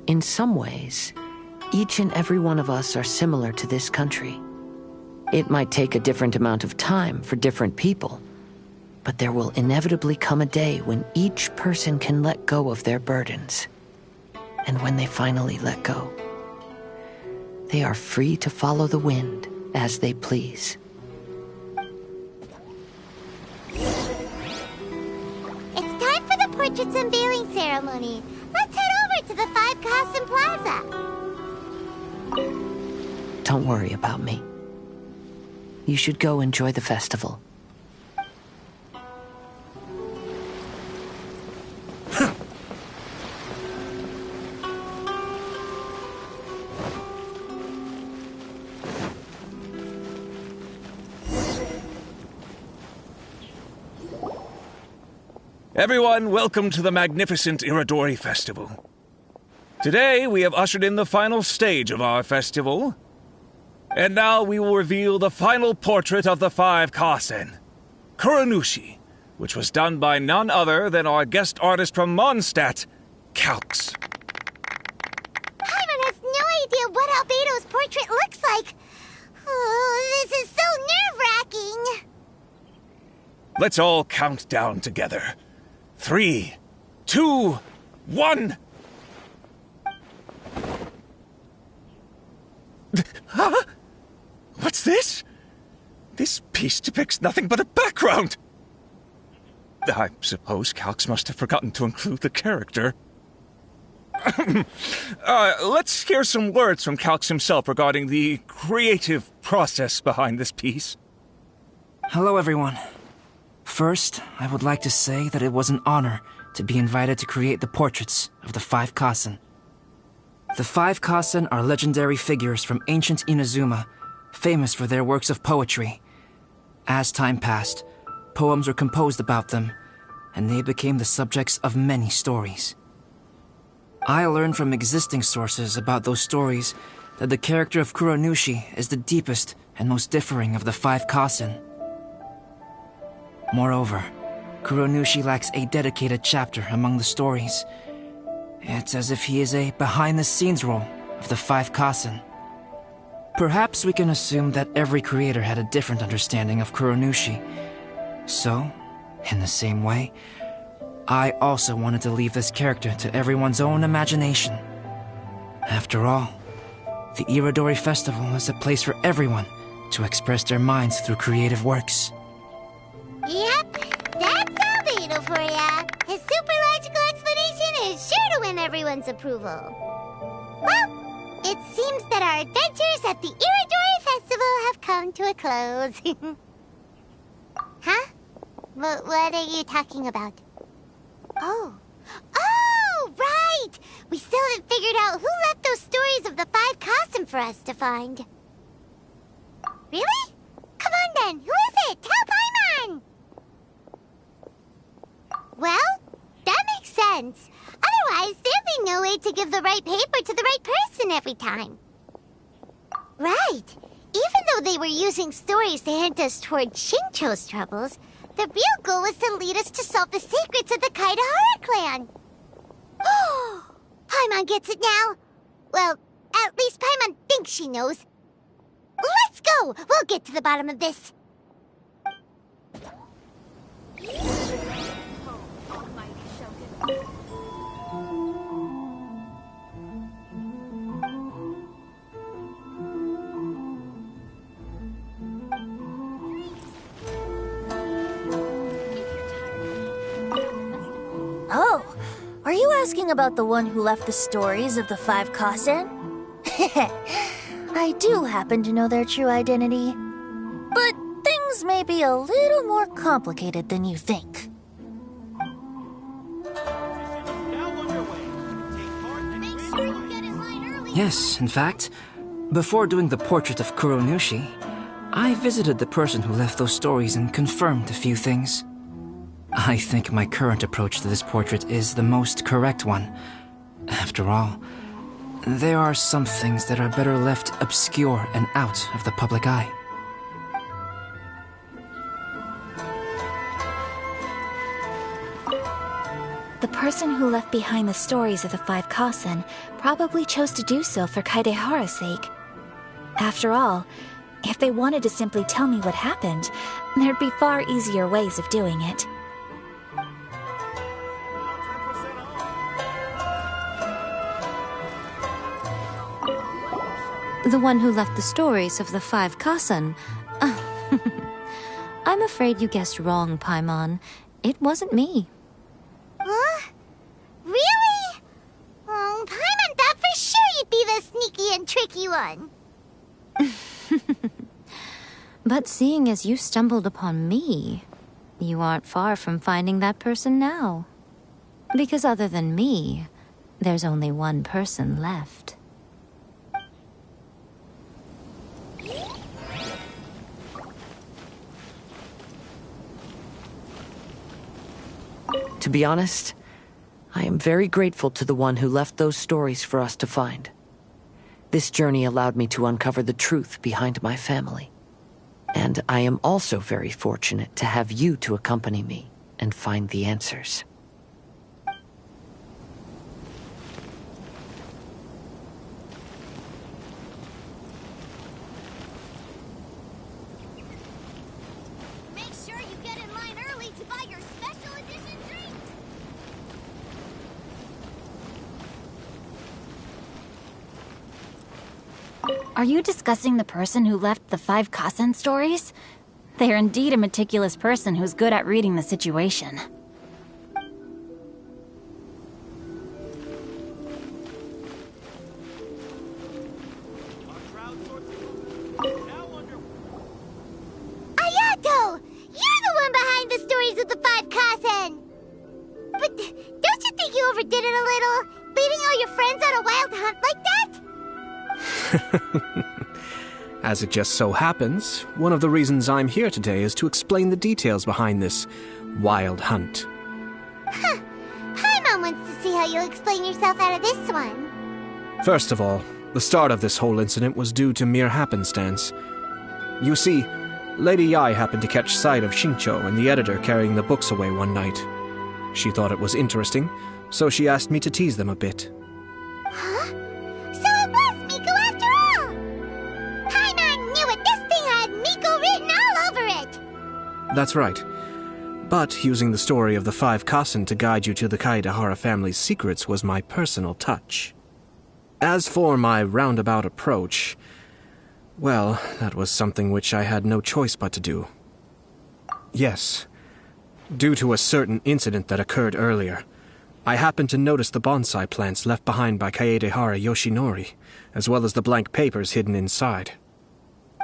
in some ways, each and every one of us are similar to this country. It might take a different amount of time for different people, but there will inevitably come a day when each person can let go of their burdens. And when they finally let go, they are free to follow the wind as they please. It's time for the portraits unveiling ceremony. Let's head over to the Five Kasen Plaza. Don't worry about me. You should go enjoy the festival. Everyone, welcome to the magnificent Iridori Festival. Today, we have ushered in the final stage of our festival. And now we will reveal the final portrait of the Five Kasen, Kuronushi, which was done by none other than our guest artist from Mondstadt, Calx. Paimon has no idea what Albedo's portrait looks like. Oh, this is so nerve-wracking. Let's all count down together. 3, 2, 1... Huh? What's this? This piece depicts nothing but a background. I suppose Calx must have forgotten to include the character. Let's hear some words from Calx himself regarding the creative process behind this piece. Hello, everyone. First, I would like to say that it was an honor to be invited to create the portraits of the Five Kasen. The Five Kasen are legendary figures from ancient Inazuma, famous for their works of poetry. As time passed, poems were composed about them, and they became the subjects of many stories. I learned from existing sources about those stories that the character of Kuronushi is the deepest and most differing of the Five Kasen. Moreover, Kuronushi lacks a dedicated chapter among the stories. It's as if he is a behind-the-scenes role of the Five Kasen. Perhaps we can assume that every creator had a different understanding of Kuronushi. So, in the same way, I also wanted to leave this character to everyone's own imagination. After all, the Iridori Festival is a place for everyone to express their minds through creative works. Yep, that's Albedo for ya. His super logical explanation is sure to win everyone's approval. Well, it seems that our adventures at the Iridori Festival have come to a close. Huh? What are you talking about? Oh, right! We still haven't figured out who left those stories of the Five Kasen for us to find. Really? Come on then, who is it? Tell Paimon! Well, that makes sense. Otherwise, there'd be no way to give the right paper to the right person every time. Right. Even though they were using stories to hint us toward Shincho's troubles, the real goal was to lead us to solve the secrets of the Kaedehara clan. Oh, Paimon gets it now. Well, at least Paimon thinks she knows. Let's go! We'll get to the bottom of this. Oh, are you asking about the one who left the stories of the Five Kasen? I do happen to know their true identity. But things may be a little more complicated than you think. Yes, in fact, before doing the portrait of Kuronushi, I visited the person who left those stories and confirmed a few things. I think my current approach to this portrait is the most correct one. After all, there are some things that are better left obscure and out of the public eye. The person who left behind the stories of the Five Kasen probably chose to do so for Kaedehara's sake. After all, if they wanted to simply tell me what happened, there'd be far easier ways of doing it. The one who left the stories of the Five Kasen. I'm afraid you guessed wrong, Paimon. It wasn't me. Huh? Really? Oh, Paimon thought for sure you'd be the sneaky and tricky one. But seeing as you stumbled upon me, you aren't far from finding that person now. Because other than me, there's only one person left. To be honest, I am very grateful to the one who left those stories for us to find. This journey allowed me to uncover the truth behind my family. And I am also very fortunate to have you to accompany me and find the answers. Make sure you get in line early to buy your special edition drinks. Are you discussing the person who left the 5 Kasen stories? They are indeed a meticulous person who's good at reading the situation. Ayato! You're the one behind the stories of the 5 Kasen! But don't you think you overdid it a little? Leading all your friends on a wild hunt like that? As it just so happens, one of the reasons I'm here today is to explain the details behind this wild hunt. Huh. Paimon wants to see how you'll explain yourself out of this one. First of all, the start of this whole incident was due to mere happenstance. You see, Lady Yai happened to catch sight of Shincho and the editor carrying the books away one night. She thought it was interesting, so she asked me to tease them a bit. Huh? So it was Miko after all! Paimon knew it! This thing had Miko written all over it! That's right. But using the story of the 5 Kasen to guide you to the Kaedehara family's secrets was my personal touch. As for my roundabout approach, well, that was something which I had no choice but to do. Yes, due to a certain incident that occurred earlier, I happened to notice the bonsai plants left behind by Kaedehara Yoshinori, as well as the blank papers hidden inside.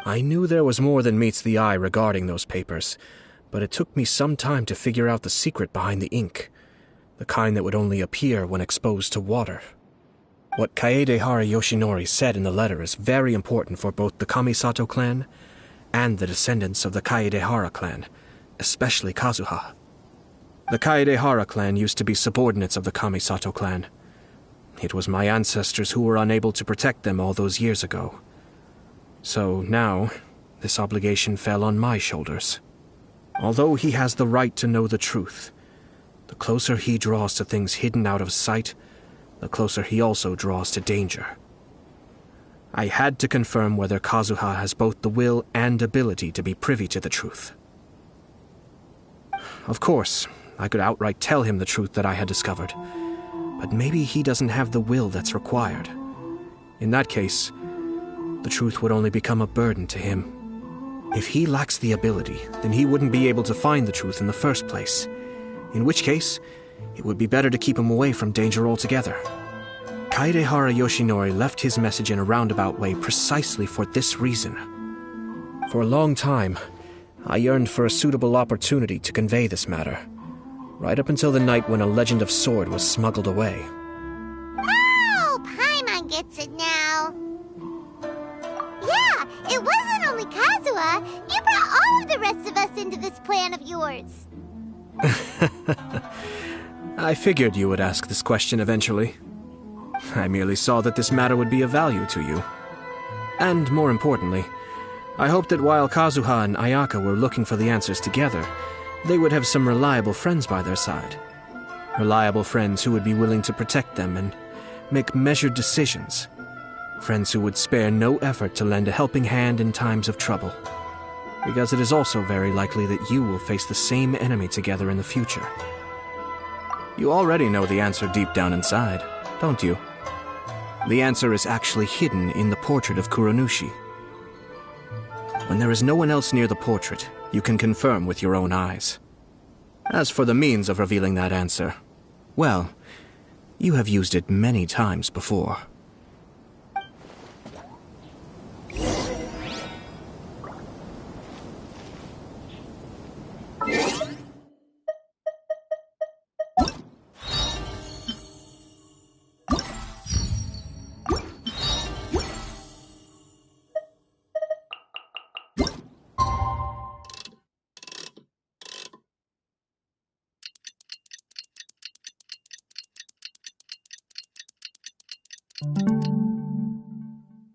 I knew there was more than meets the eye regarding those papers, but it took me some time to figure out the secret behind the ink, the kind that would only appear when exposed to water. What Kaedehara Yoshinori said in the letter is very important for both the Kamisato clan and the descendants of the Kaedehara clan, especially Kazuha. The Kaedehara clan used to be subordinates of the Kamisato clan. It was my ancestors who were unable to protect them all those years ago. So now, this obligation fell on my shoulders. Although he has the right to know the truth, the closer he draws to things hidden out of sight, the closer he also draws to danger. I had to confirm whether Kazuha has both the will and ability to be privy to the truth. Of course, I could outright tell him the truth that I had discovered, but maybe he doesn't have the will that's required. In that case, the truth would only become a burden to him. If he lacks the ability, then he wouldn't be able to find the truth in the first place, in which case, it would be better to keep him away from danger altogether. Kaedehara Yoshinori left his message in a roundabout way precisely for this reason. For a long time, I yearned for a suitable opportunity to convey this matter, right up until the night when a legend of sword was smuggled away. Oh, Paimon gets it now. Yeah, it wasn't only Kazuha. You brought all of the rest of us into this plan of yours. I figured you would ask this question eventually. I merely saw that this matter would be of value to you. And more importantly, I hoped that while Kazuha and Ayaka were looking for the answers together, they would have some reliable friends by their side. Reliable friends who would be willing to protect them and make measured decisions. Friends who would spare no effort to lend a helping hand in times of trouble. Because it is also very likely that you will face the same enemy together in the future. You already know the answer deep down inside, don't you? The answer is actually hidden in the portrait of Kuronushi. When there is no one else near the portrait, you can confirm with your own eyes. As for the means of revealing that answer, well, you have used it many times before.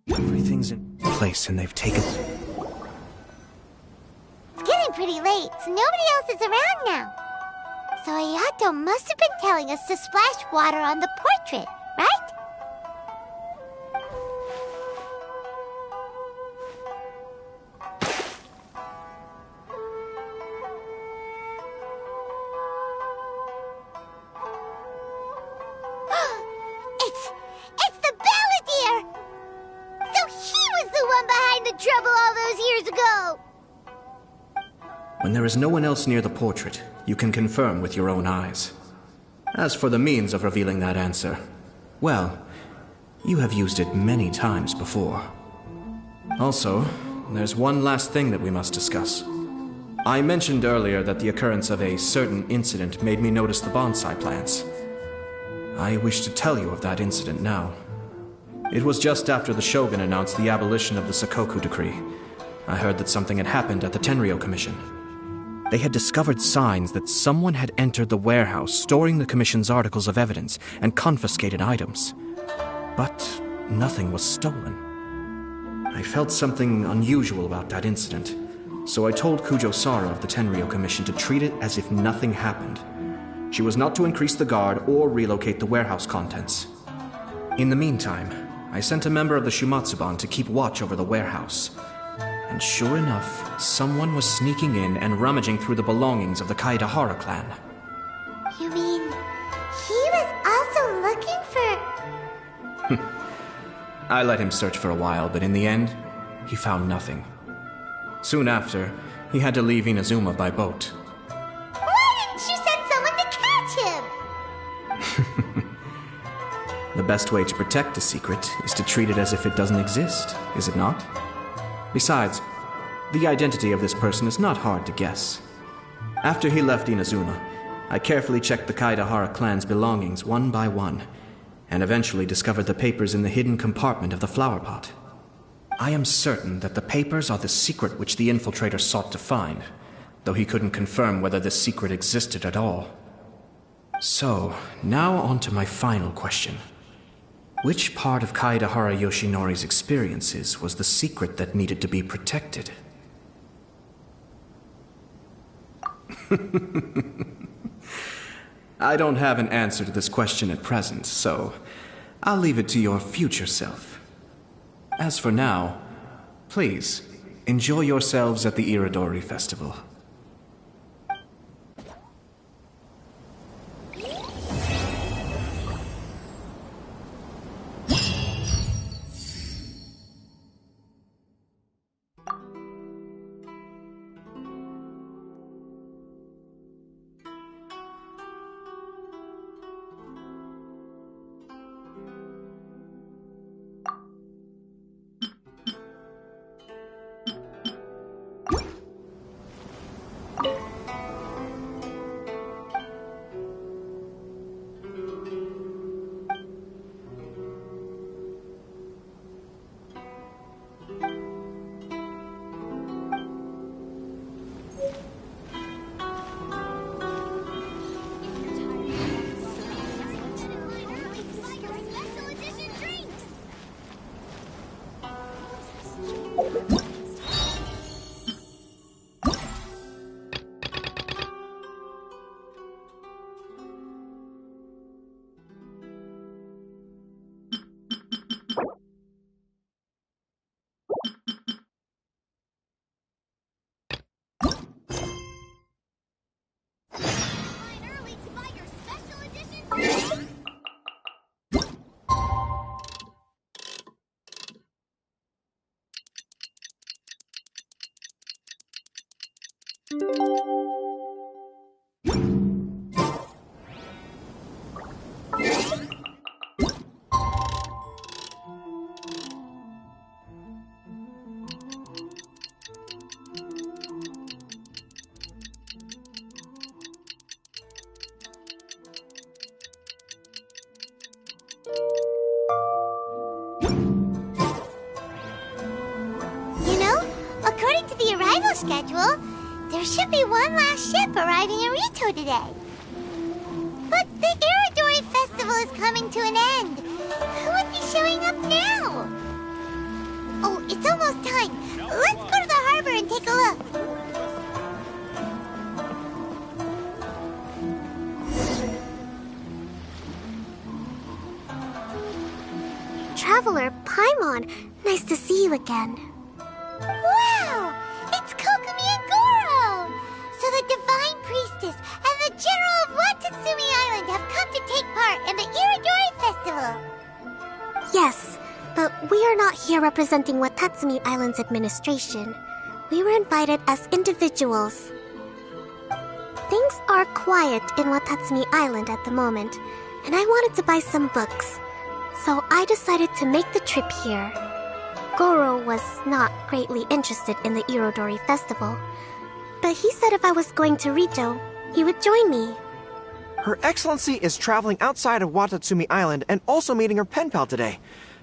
Everything's in place and they've taken... It's getting pretty late, so nobody else is around now. So Ayato must have been telling us to splash water on the portrait, right? It's the Balladeer! So he was the one behind the trouble all those years ago! When there is no one else near the portrait, you can confirm with your own eyes. As for the means of revealing that answer, well, you have used it many times before. Also, there's one last thing that we must discuss. I mentioned earlier that the occurrence of a certain incident made me notice the bonsai plants. I wish to tell you of that incident now. It was just after the Shogun announced the abolition of the Sakoku decree. I heard that something had happened at the Tenryou Commission. They had discovered signs that someone had entered the warehouse storing the Commission's articles of evidence and confiscated items. But nothing was stolen. I felt something unusual about that incident, so I told Kujo-Sara of the Tenryou Commission to treat it as if nothing happened. She was not to increase the guard or relocate the warehouse contents. In the meantime, I sent a member of the Shumatsuban to keep watch over the warehouse. And sure enough, someone was sneaking in and rummaging through the belongings of the Kaedahara clan. You mean, he was also looking for... I let him search for a while, but in the end, he found nothing. Soon after, he had to leave Inazuma by boat. Why didn't you send someone to catch him? The best way to protect a secret is to treat it as if it doesn't exist, is it not? Besides, the identity of this person is not hard to guess. After he left Inazuma, I carefully checked the Kaedahara clan's belongings one by one, and eventually discovered the papers in the hidden compartment of the flower pot. I am certain that the papers are the secret which the infiltrator sought to find, though he couldn't confirm whether this secret existed at all. So, now on to my final question. Which part of Kaedahara Yoshinori's experiences was the secret that needed to be protected? I don't have an answer to this question at present, so I'll leave it to your future self. As for now, please, enjoy yourselves at the Irodori Festival. Schedule, there should be one last ship arriving in Rito today. But the Irodori Festival is coming to an end. Who would be showing up now? Oh, it's almost time. Let's go to the harbor and take a look. Traveler Paimon, nice to see you again. Wow! It's Kokomi and Goro! So the Divine Priestess and the General of Watatsumi Island have come to take part in the Iridori Festival. Yes, but we are not here representing Watatsumi Island's administration. We were invited as individuals. Things are quiet in Watatsumi Island at the moment, and I wanted to buy some books. So I decided to make the trip here. Goro was not greatly interested in the Irodori Festival, but he said if I was going to Rito, he would join me. Her Excellency is traveling outside of Watatsumi Island and also meeting her pen pal today.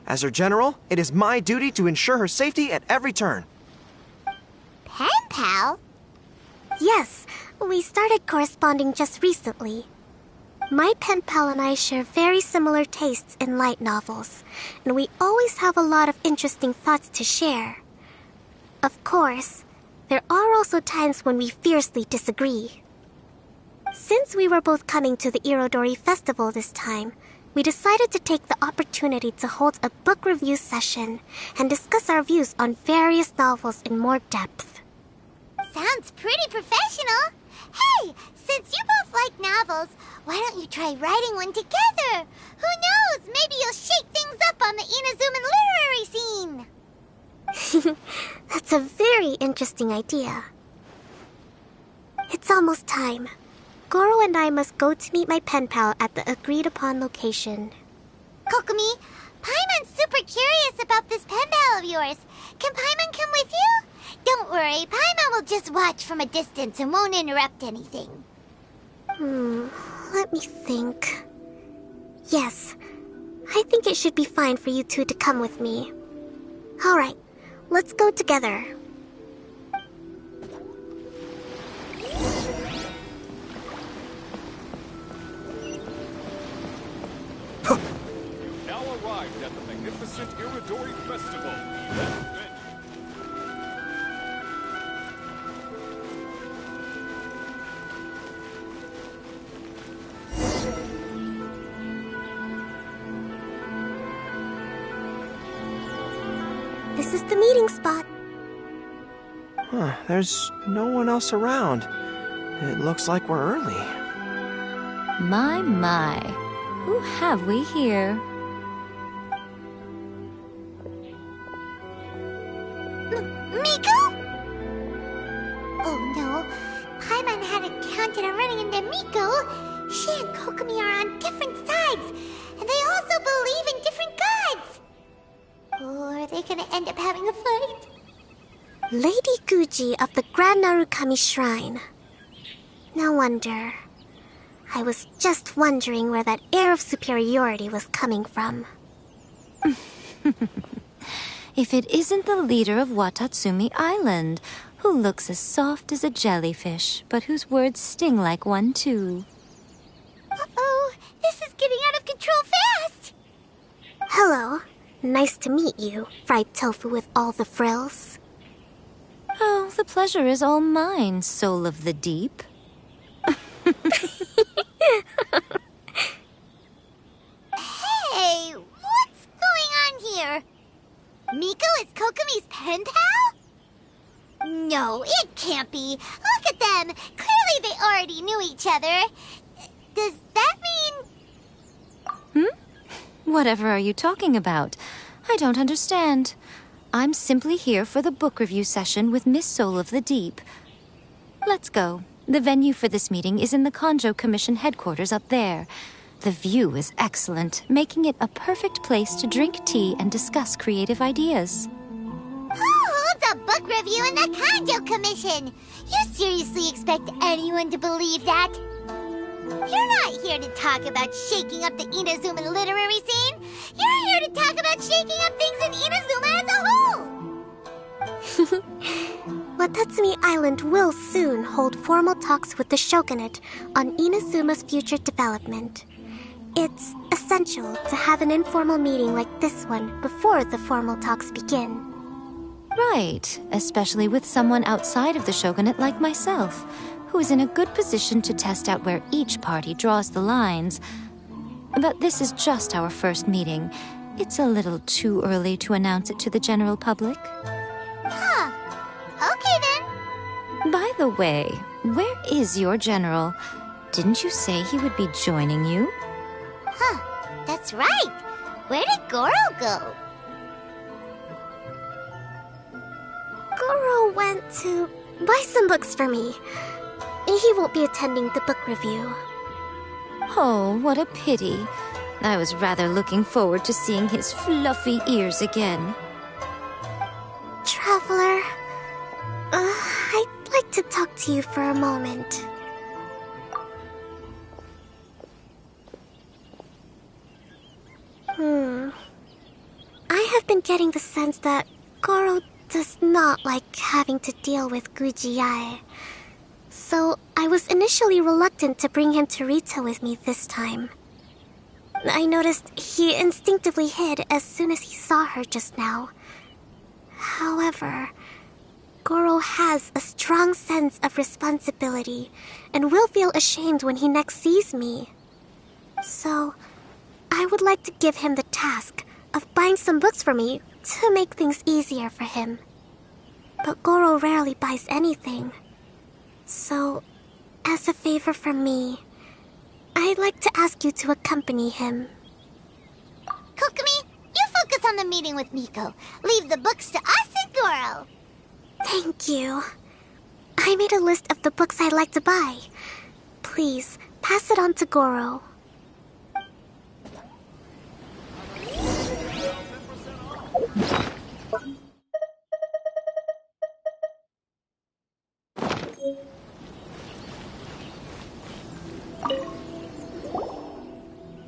As her general, it is my duty to ensure her safety at every turn. Pen pal? Yes, we started corresponding just recently. My pen pal and I share very similar tastes in light novels, and we always have a lot of interesting thoughts to share. Of course, there are also times when we fiercely disagree. Since we were both coming to the Irodori Festival this time, we decided to take the opportunity to hold a book review session and discuss our views on various novels in more depth. Sounds pretty professional. Hey, since you both like novels, why don't you try writing one together? Who knows? Maybe you'll shake things up on the Inazuman literary scene. That's a very interesting idea. It's almost time. Goro and I must go to meet my pen pal at the agreed-upon location. Kokomi, Paimon's super curious about this pen pal of yours. Can Paimon come with you? Don't worry, Paimon will just watch from a distance and won't interrupt anything. Let me think. Yes, I think it should be fine for you two to come with me. Alright, let's go together. You've now arrived at the magnificent Irodori Festival. This is the meeting spot. There's no one else around. It looks like we're early. My. Who have we here? Miko? Oh no, Paimon hadn't counted on running into Miko. She and Kokomi are on different sides, and they also believe in different gods. Oh, are they gonna end up having a fight? Lady Guji of the Grand Narukami Shrine. No wonder. I was just wondering where that air of superiority was coming from. If it isn't the leader of Watatsumi Island, who looks as soft as a jellyfish, but whose words sting like one too. Uh-oh, this is getting out of control fast! Hello. Nice to meet you, fried tofu with all the frills. Oh, the pleasure is all mine, soul of the deep. Hey, what's going on here? Miko is Kokomi's pen pal? No, it can't be. Look at them. Clearly they already knew each other. Does that mean... Whatever are you talking about? I don't understand. I'm simply here for the book review session with Miss Soul of the Deep. Let's go. The venue for this meeting is in the Konjo Commission headquarters up there. The view is excellent, making it a perfect place to drink tea and discuss creative ideas. Who holds a book review in the Konjo Commission? You seriously expect anyone to believe that? You're not here to talk about shaking up the Inazuman literary scene. You're here to talk about shaking up things in Inazuma as a whole. Watatsumi Island will soon hold formal talks with the shogunate on Inazuma's future development. It's essential to have an informal meeting like this one before the formal talks begin. Right, especially with someone outside of the shogunate like myself, who is in a good position to test out where each party draws the lines. But this is just our first meeting. It's a little too early to announce it to the general public. Huh. Okay then. By the way, where is your general? Didn't you say he would be joining you? Huh. That's right. Where did Goro go? Goro went to buy some books for me. He won't be attending the book review. Oh, what a pity. I was rather looking forward to seeing his fluffy ears again. Traveler, I'd like to talk to you for a moment. I have been getting the sense that Goro does not like having to deal with Gujiai. So I was initially reluctant to bring him to Rita with me this time. I noticed he instinctively hid as soon as he saw her just now. However, Goro has a strong sense of responsibility and will feel ashamed when he next sees me. So, I would like to give him the task of buying some books for me to make things easier for him. But Goro rarely buys anything. So, as a favor from me, I'd like to ask you to accompany him. Kokumi, you focus on the meeting with Miko. Leave the books to us and Goro. Thank you. I made a list of the books I'd like to buy. Please, pass it on to Goro.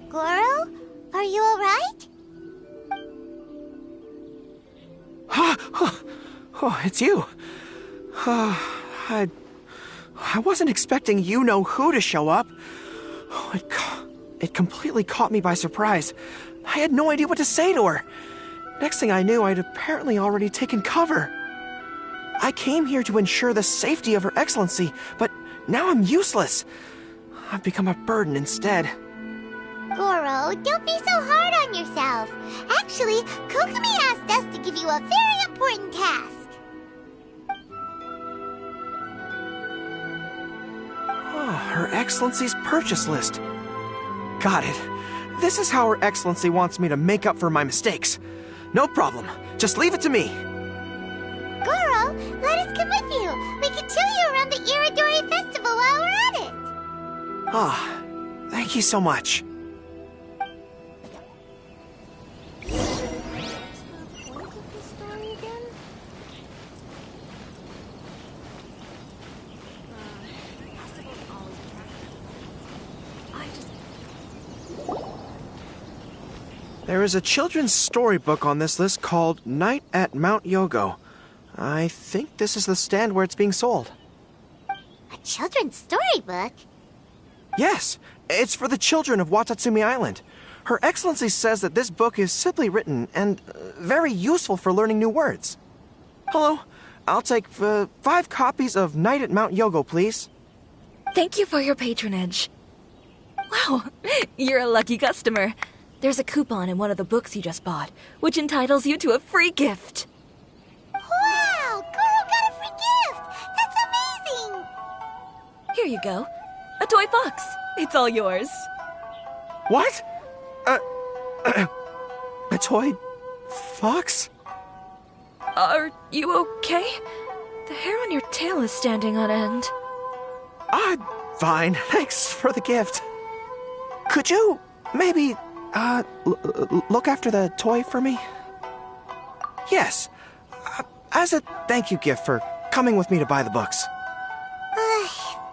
Goro, are you alright? Oh, it's you. I wasn't expecting you-know-who to show up. Oh, it completely caught me by surprise. I had no idea what to say to her. Next thing I knew, I'd apparently already taken cover. I came here to ensure the safety of Her Excellency, but now I'm useless. I've become a burden instead. Goro, don't be so hard on yourself. Actually, Kokumi asked us to give you a very important task. Oh, Her Excellency's purchase list. Got it. This is how Her Excellency wants me to make up for my mistakes. No problem. Just leave it to me. Goro, let us come with you. We can show you around the Iridori Festival while we're at it. Ah, thank you so much. There is a children's storybook on this list called Night at Mount Yogo. I think this is the stand where it's being sold. A children's storybook? Yes, it's for the children of Watatsumi Island. Her Excellency says that this book is simply written and very useful for learning new words. Hello, I'll take 5 copies of Night at Mount Yogo, please. Thank you for your patronage. Wow, you're a lucky customer. There's a coupon in one of the books you just bought, which entitles you to a free gift. Wow, Goro got a free gift! That's amazing! Here you go. A toy fox. It's all yours. What? A toy fox? Are you okay? The hair on your tail is standing on end. I'm fine. Thanks for the gift. Could you maybe, look after the toy for me? Yes. As a thank you gift for coming with me to buy the books.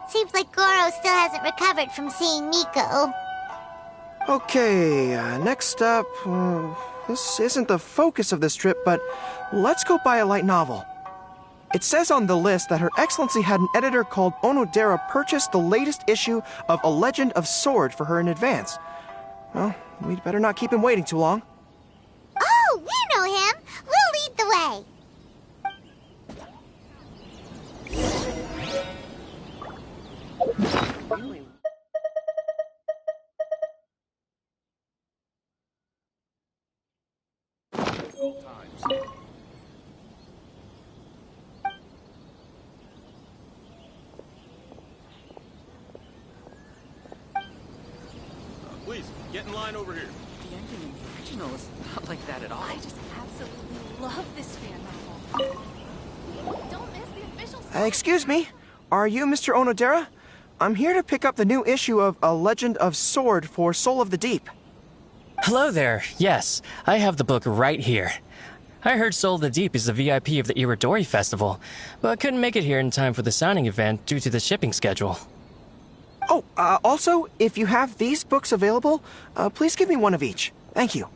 Seems like Goro still hasn't recovered from seeing Miko. Okay, next up, this isn't the focus of this trip, but let's go buy a light novel. It says on the list that Her Excellency had an editor called Onodera purchase the latest issue of A Legend of Sword for her in advance. Well, we'd better not keep him waiting too long. Oh, we know him! We'll lead the way! Please, get in line over here. The ending in the original is not like that at all. I just absolutely love this fan novel. Don't miss the official Excuse me, are you Mr. Onodera? I'm here to pick up the new issue of A Legend of Sword for Soul of the Deep. Hello there. Yes, I have the book right here. I heard Soul of the Deep is the VIP of the Iridori Festival, but couldn't make it here in time for the signing event due to the shipping schedule. Oh, also, if you have these books available, please give me one of each. Thank you.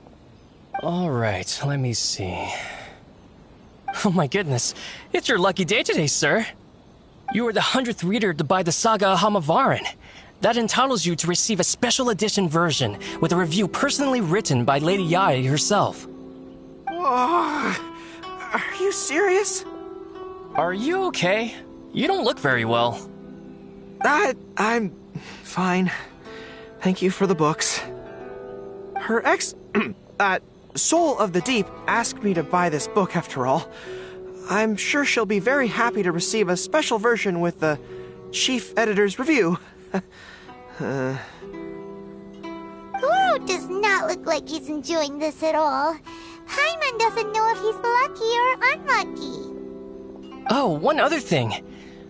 All right, let me see. Oh my goodness, it's your lucky day today, sir. You are the 100th reader to buy the Saga of Hamavaran. That entitles you to receive a special edition version with a review personally written by Lady Yae herself. Oh, are you serious? Are you okay? You don't look very well. I'm fine. Thank you for the books. Her Soul of the Deep asked me to buy this book after all. I'm sure she'll be very happy to receive a special version with the chief editor's review. Goro does not look like he's enjoying this at all. Paimon doesn't know if he's lucky or unlucky. Oh, one other thing.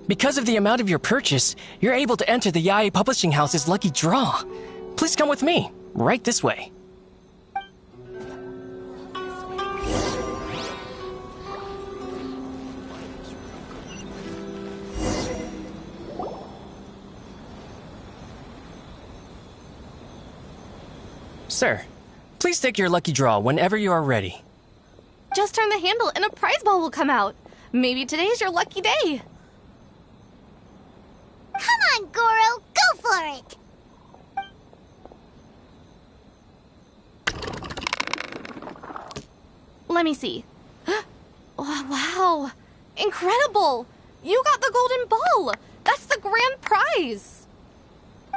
Because of the amount of your purchase, you're able to enter the Yae Publishing House's lucky draw. Please come with me, right this way. Sir, please take your lucky draw whenever you are ready. Just turn the handle and a prize ball will come out. Maybe today's your lucky day. Come on, Goro, go for it! Let me see. Oh, wow. Incredible! You got the golden ball! That's the grand prize!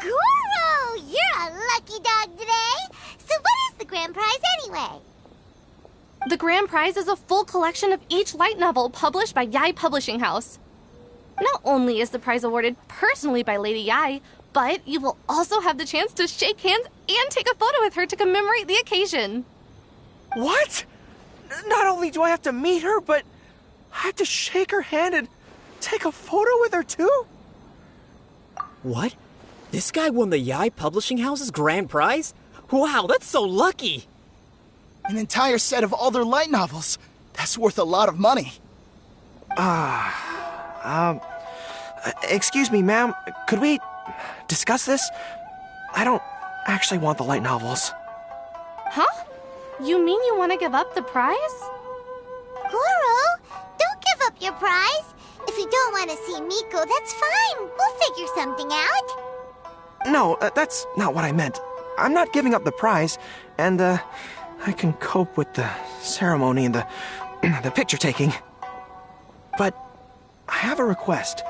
Goro, you're a lucky dog today! So what is the grand prize anyway? The grand prize is a full collection of each light novel published by Yae Publishing House. Not only is the prize awarded personally by Lady Yae, but you will also have the chance to shake hands and take a photo with her to commemorate the occasion. What? Not only do I have to meet her, but I have to shake her hand and take a photo with her too? What? This guy won the Yae Publishing House's grand prize? Wow, that's so lucky! An entire set of all their light novels. That's worth a lot of money. Excuse me, ma'am. Could we discuss this? I don't actually want the light novels. Huh? You mean you want to give up the prize? Goro, don't give up your prize. If you don't want to see Miko, that's fine. We'll figure something out. No, that's not what I meant. I'm not giving up the prize, and, I can cope with the ceremony and the picture taking. But I have a request.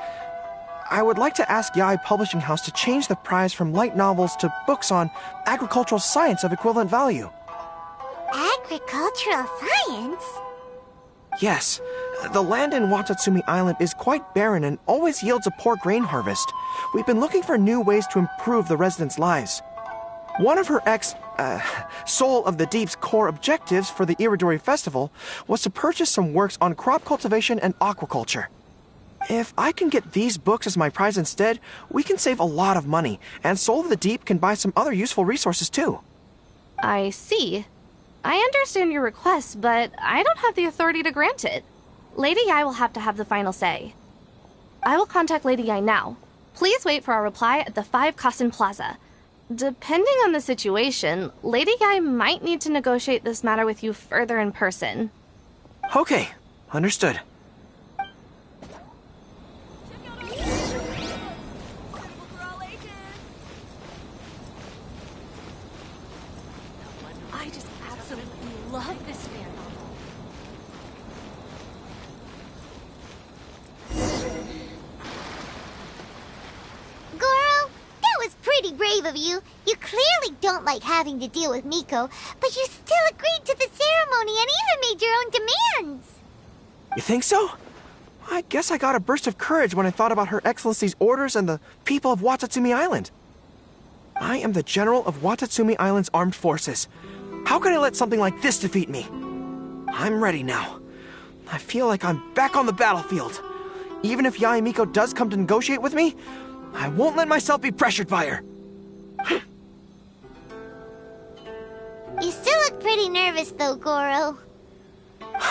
I would like to ask Yae Publishing House to change the prize from light novels to books on agricultural science of equivalent value. Agricultural science? Yes. The land in Watatsumi Island is quite barren and always yields a poor grain harvest. We've been looking for new ways to improve the residents' lives. One of her Soul of the Deep's core objectives for the Iridori Festival was to purchase some works on crop cultivation and aquaculture. If I can get these books as my prize instead, we can save a lot of money, and Soul of the Deep can buy some other useful resources too. I see. I understand your request, but I don't have the authority to grant it. Lady Yae will have to have the final say. I will contact Lady Yae now. Please wait for our reply at the 5 Kasen Plaza. Depending on the situation, Lady Yae might need to negotiate this matter with you further in person. Okay, understood. love this fan novel. Goro, that was pretty brave of you. You clearly don't like having to deal with Miko, but you still agreed to the ceremony and even made your own demands. You think so? I guess I got a burst of courage when I thought about Her Excellency's orders and the people of Watatsumi Island. I am the General of Watatsumi Island's armed forces. How can I let something like this defeat me? I'm ready now. I feel like I'm back on the battlefield. Even if Yae Miko does come to negotiate with me, I won't let myself be pressured by her. You still look pretty nervous though, Goro.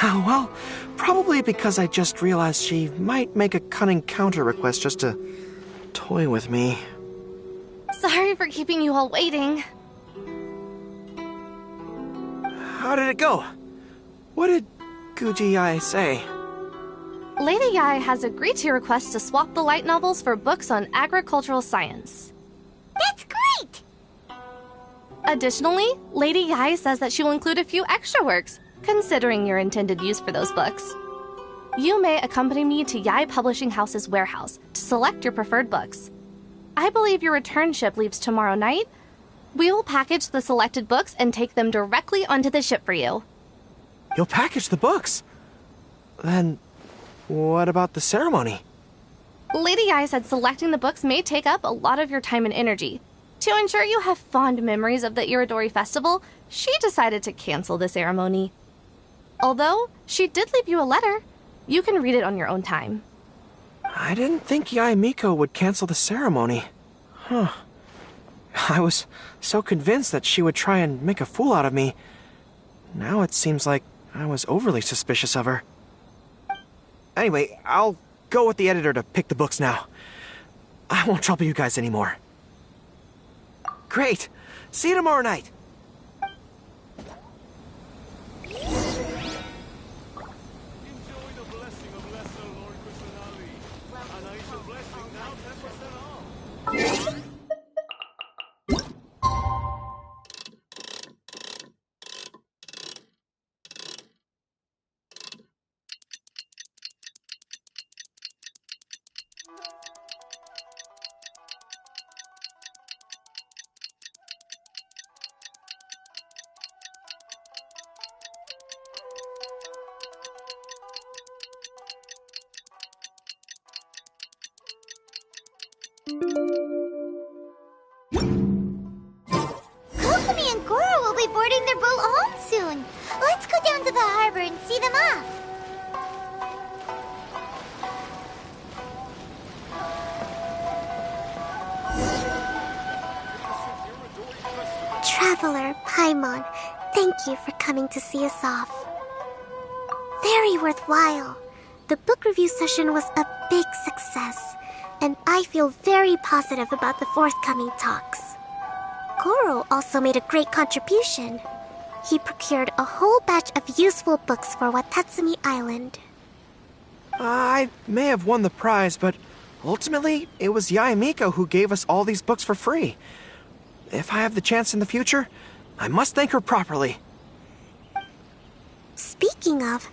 Well, probably because I just realized she might make a cunning counter request just to toy with me. Sorry for keeping you all waiting. How did it go? What did Guji Yae say? Lady Yae has agreed to your request to swap the light novels for books on agricultural science. That's great! Additionally, Lady Yae says that she will include a few extra works, considering your intended use for those books. You may accompany me to Yae Publishing House's warehouse to select your preferred books. I believe your return ship leaves tomorrow night. We will package the selected books and take them directly onto the ship for you. You'll package the books? Then, what about the ceremony? Lady Yae said selecting the books may take up a lot of your time and energy. To ensure you have fond memories of the Irodori Festival, she decided to cancel the ceremony. Although, she did leave you a letter. You can read it on your own time. I didn't think Yae Miko would cancel the ceremony. Huh. I was so convinced that she would try and make a fool out of me. Now it seems like I was overly suspicious of her. Anyway, I'll go with the editor to pick the books now. I won't trouble you guys anymore. Great! See you tomorrow night! Kokomi and Goro will be boarding their boat home soon. Let's go down to the harbor and see them off. Traveler, Paimon, thank you for coming to see us off. Very worthwhile. The book review session was a big success, and I feel very positive about the forthcoming talks. Goro also made a great contribution. He procured a whole batch of useful books for Watatsumi Island. I may have won the prize, but ultimately, it was Yae Miko who gave us all these books for free. If I have the chance in the future, I must thank her properly. Speaking of,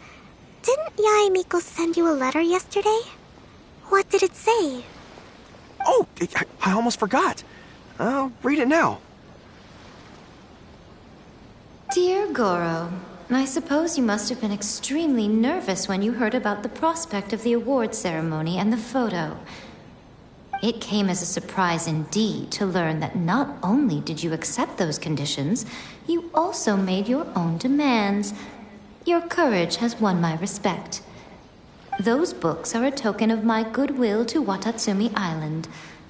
didn't Yae Miko send you a letter yesterday? What did it say? Oh, I almost forgot. I'll read it now. Dear Goro, I suppose you must have been extremely nervous when you heard about the prospect of the award ceremony and the photo. It came as a surprise indeed to learn that not only did you accept those conditions, you also made your own demands. Your courage has won my respect. Those books are a token of my goodwill to Watatsumi Island,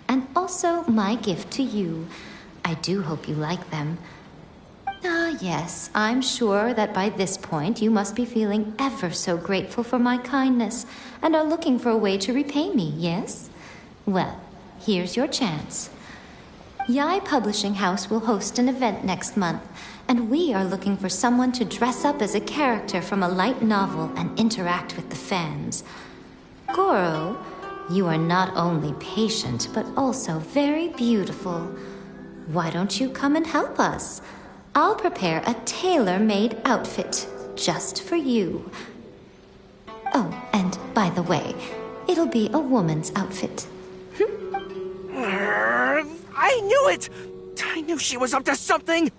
and also my gift to you. I do hope you like them. Ah, yes, I'm sure that by this point you must be feeling ever so grateful for my kindness, and are looking for a way to repay me, yes? Well, here's your chance. Yae Publishing House will host an event next month, and we are looking for someone to dress up as a character from a light novel and interact with the fans. Goro, you are not only patient, but also very beautiful. Why don't you come and help us? I'll prepare a tailor-made outfit just for you. Oh, and by the way, it'll be a woman's outfit. I knew it! I knew she was up to something!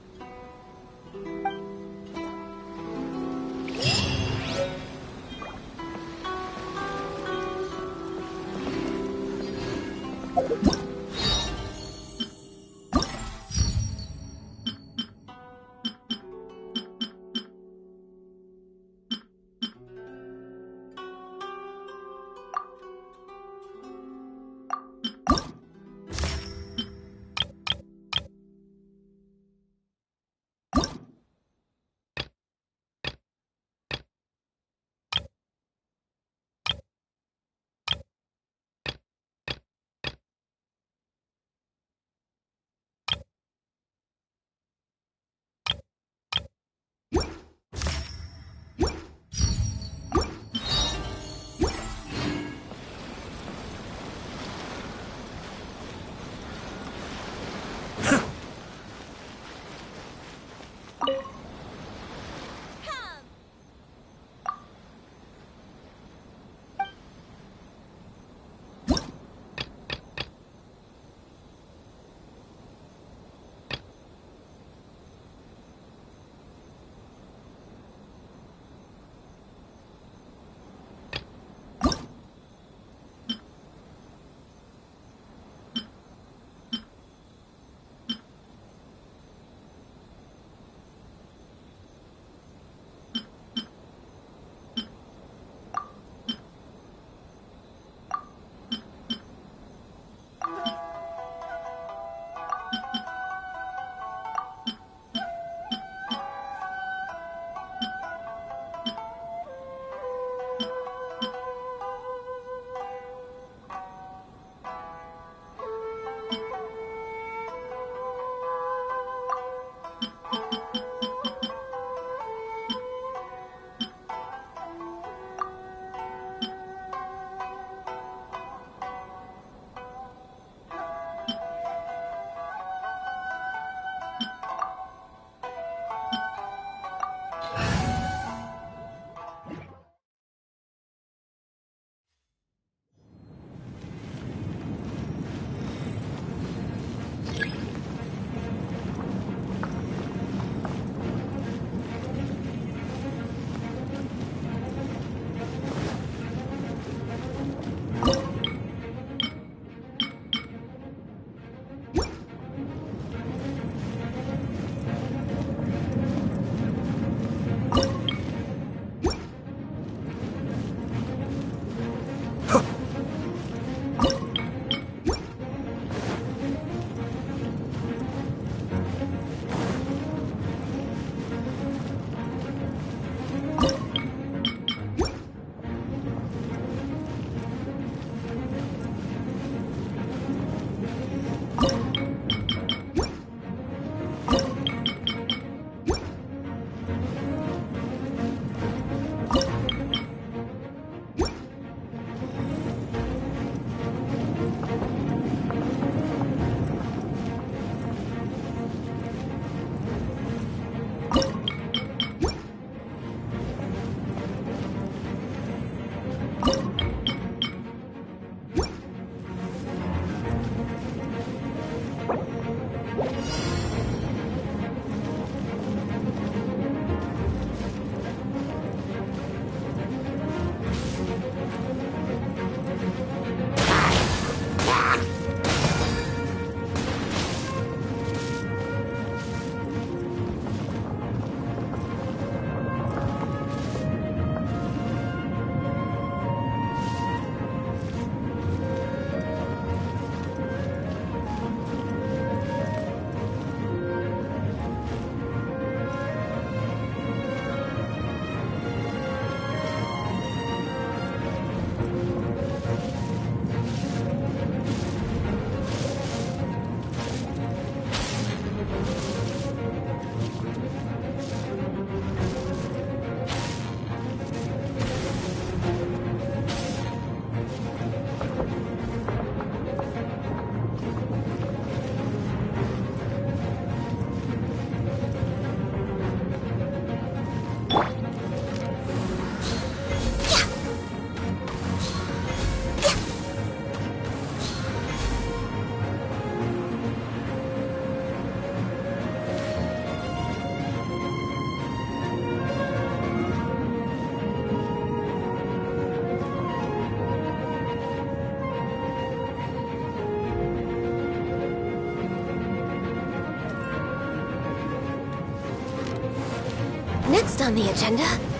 Next on the agenda...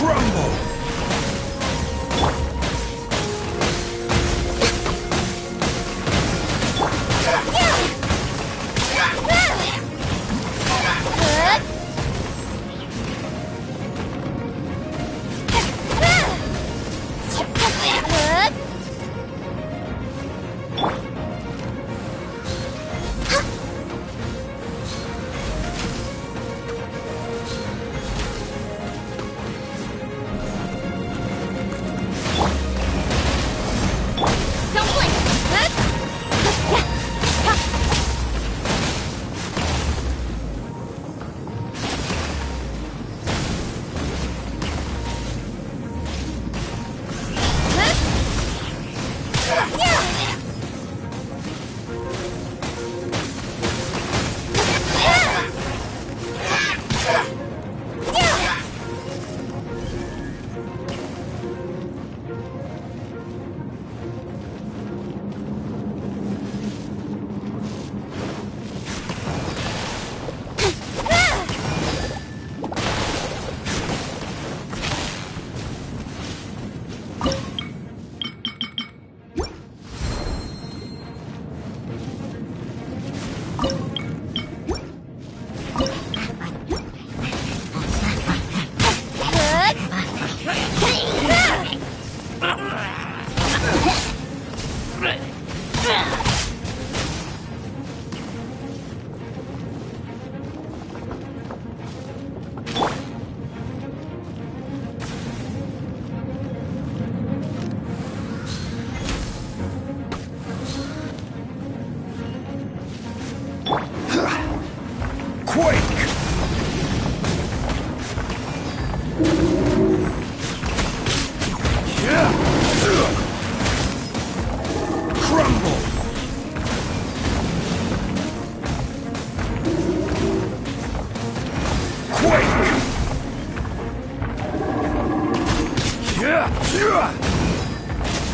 Crumble!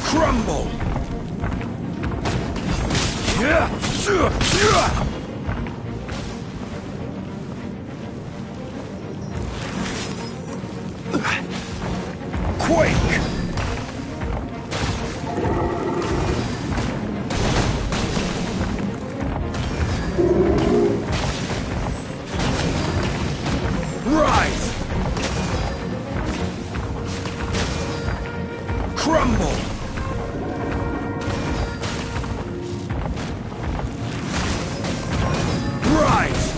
Crumble! Quake! Rise! Crumble! Rise!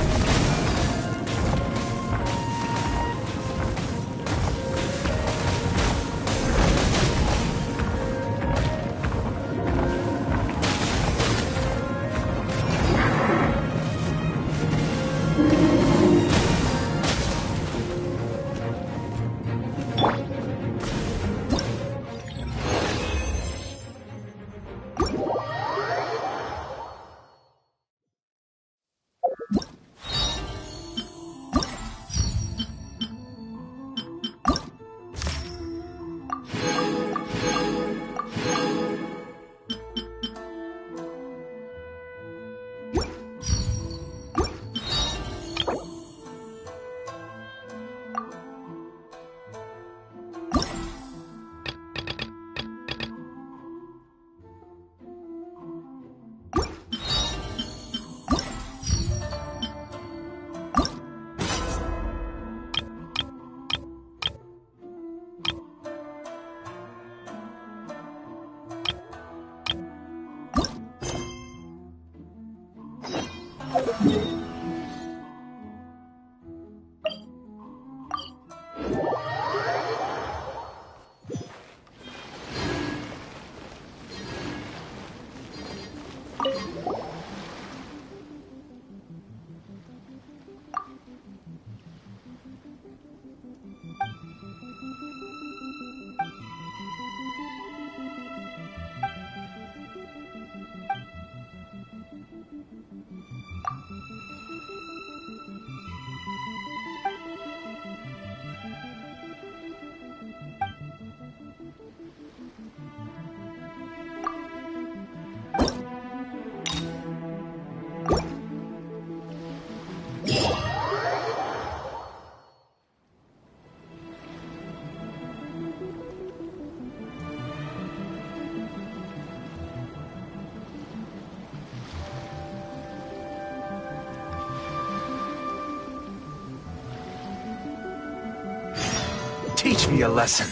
Teach me a lesson.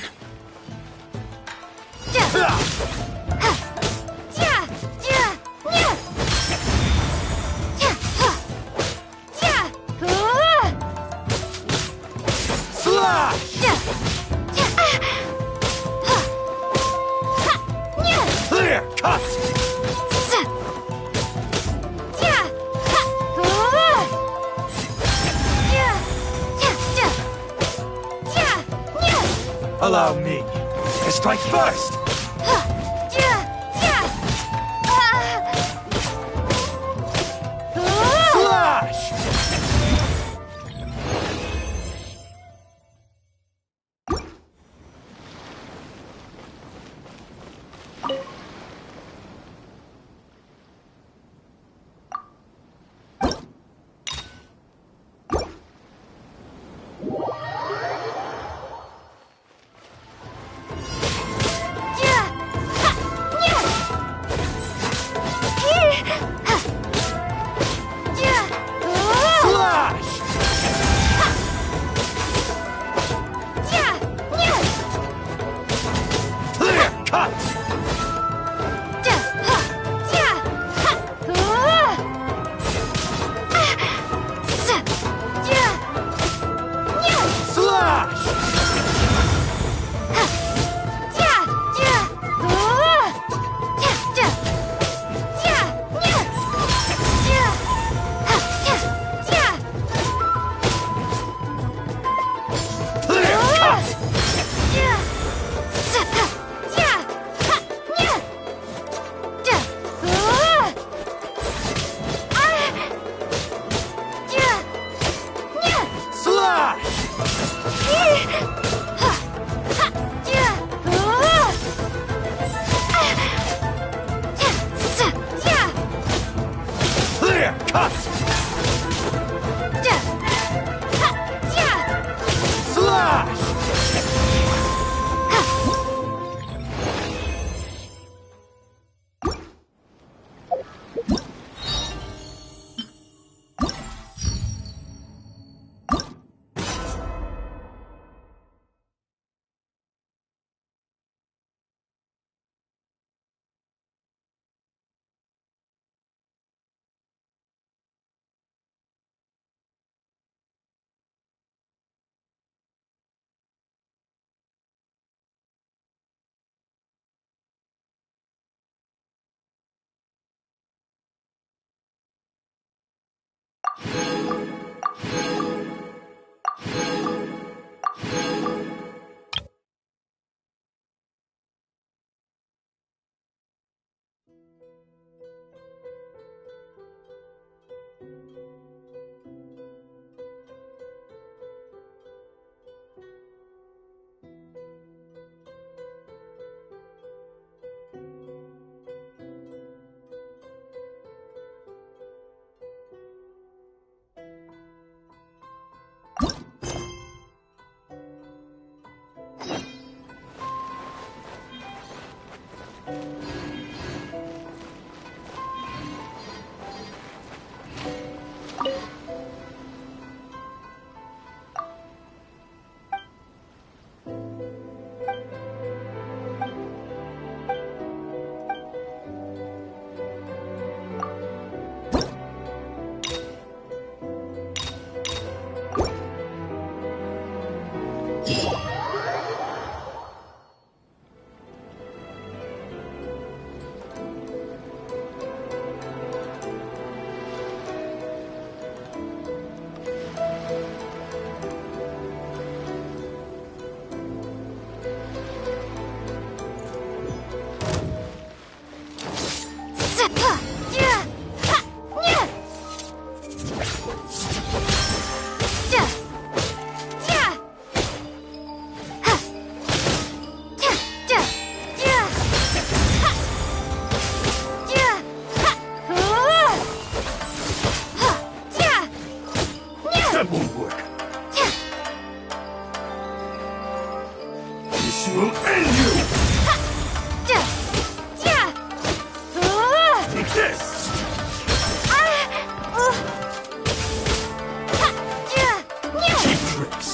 Clear! Cut! Allow me to strike first! Slash! That won't work. This will end you! Take this! Cheap tricks.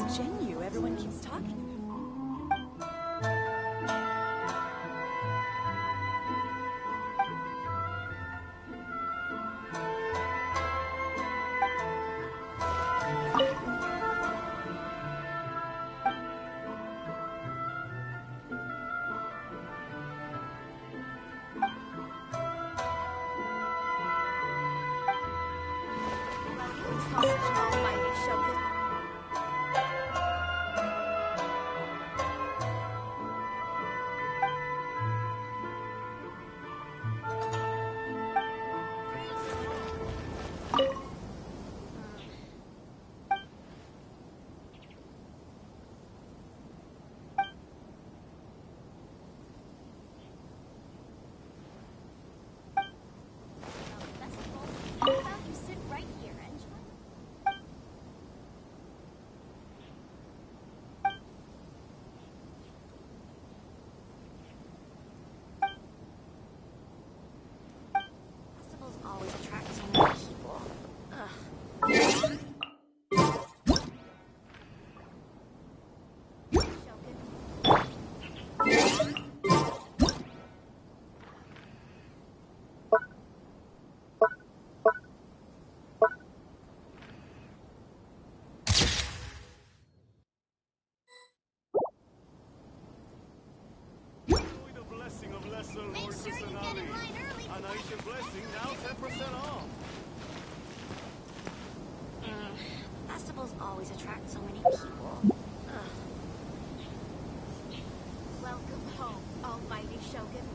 Jinyu everyone keeps talking about? Festivals always attract so many people. Ugh. Welcome home, almighty Shogun.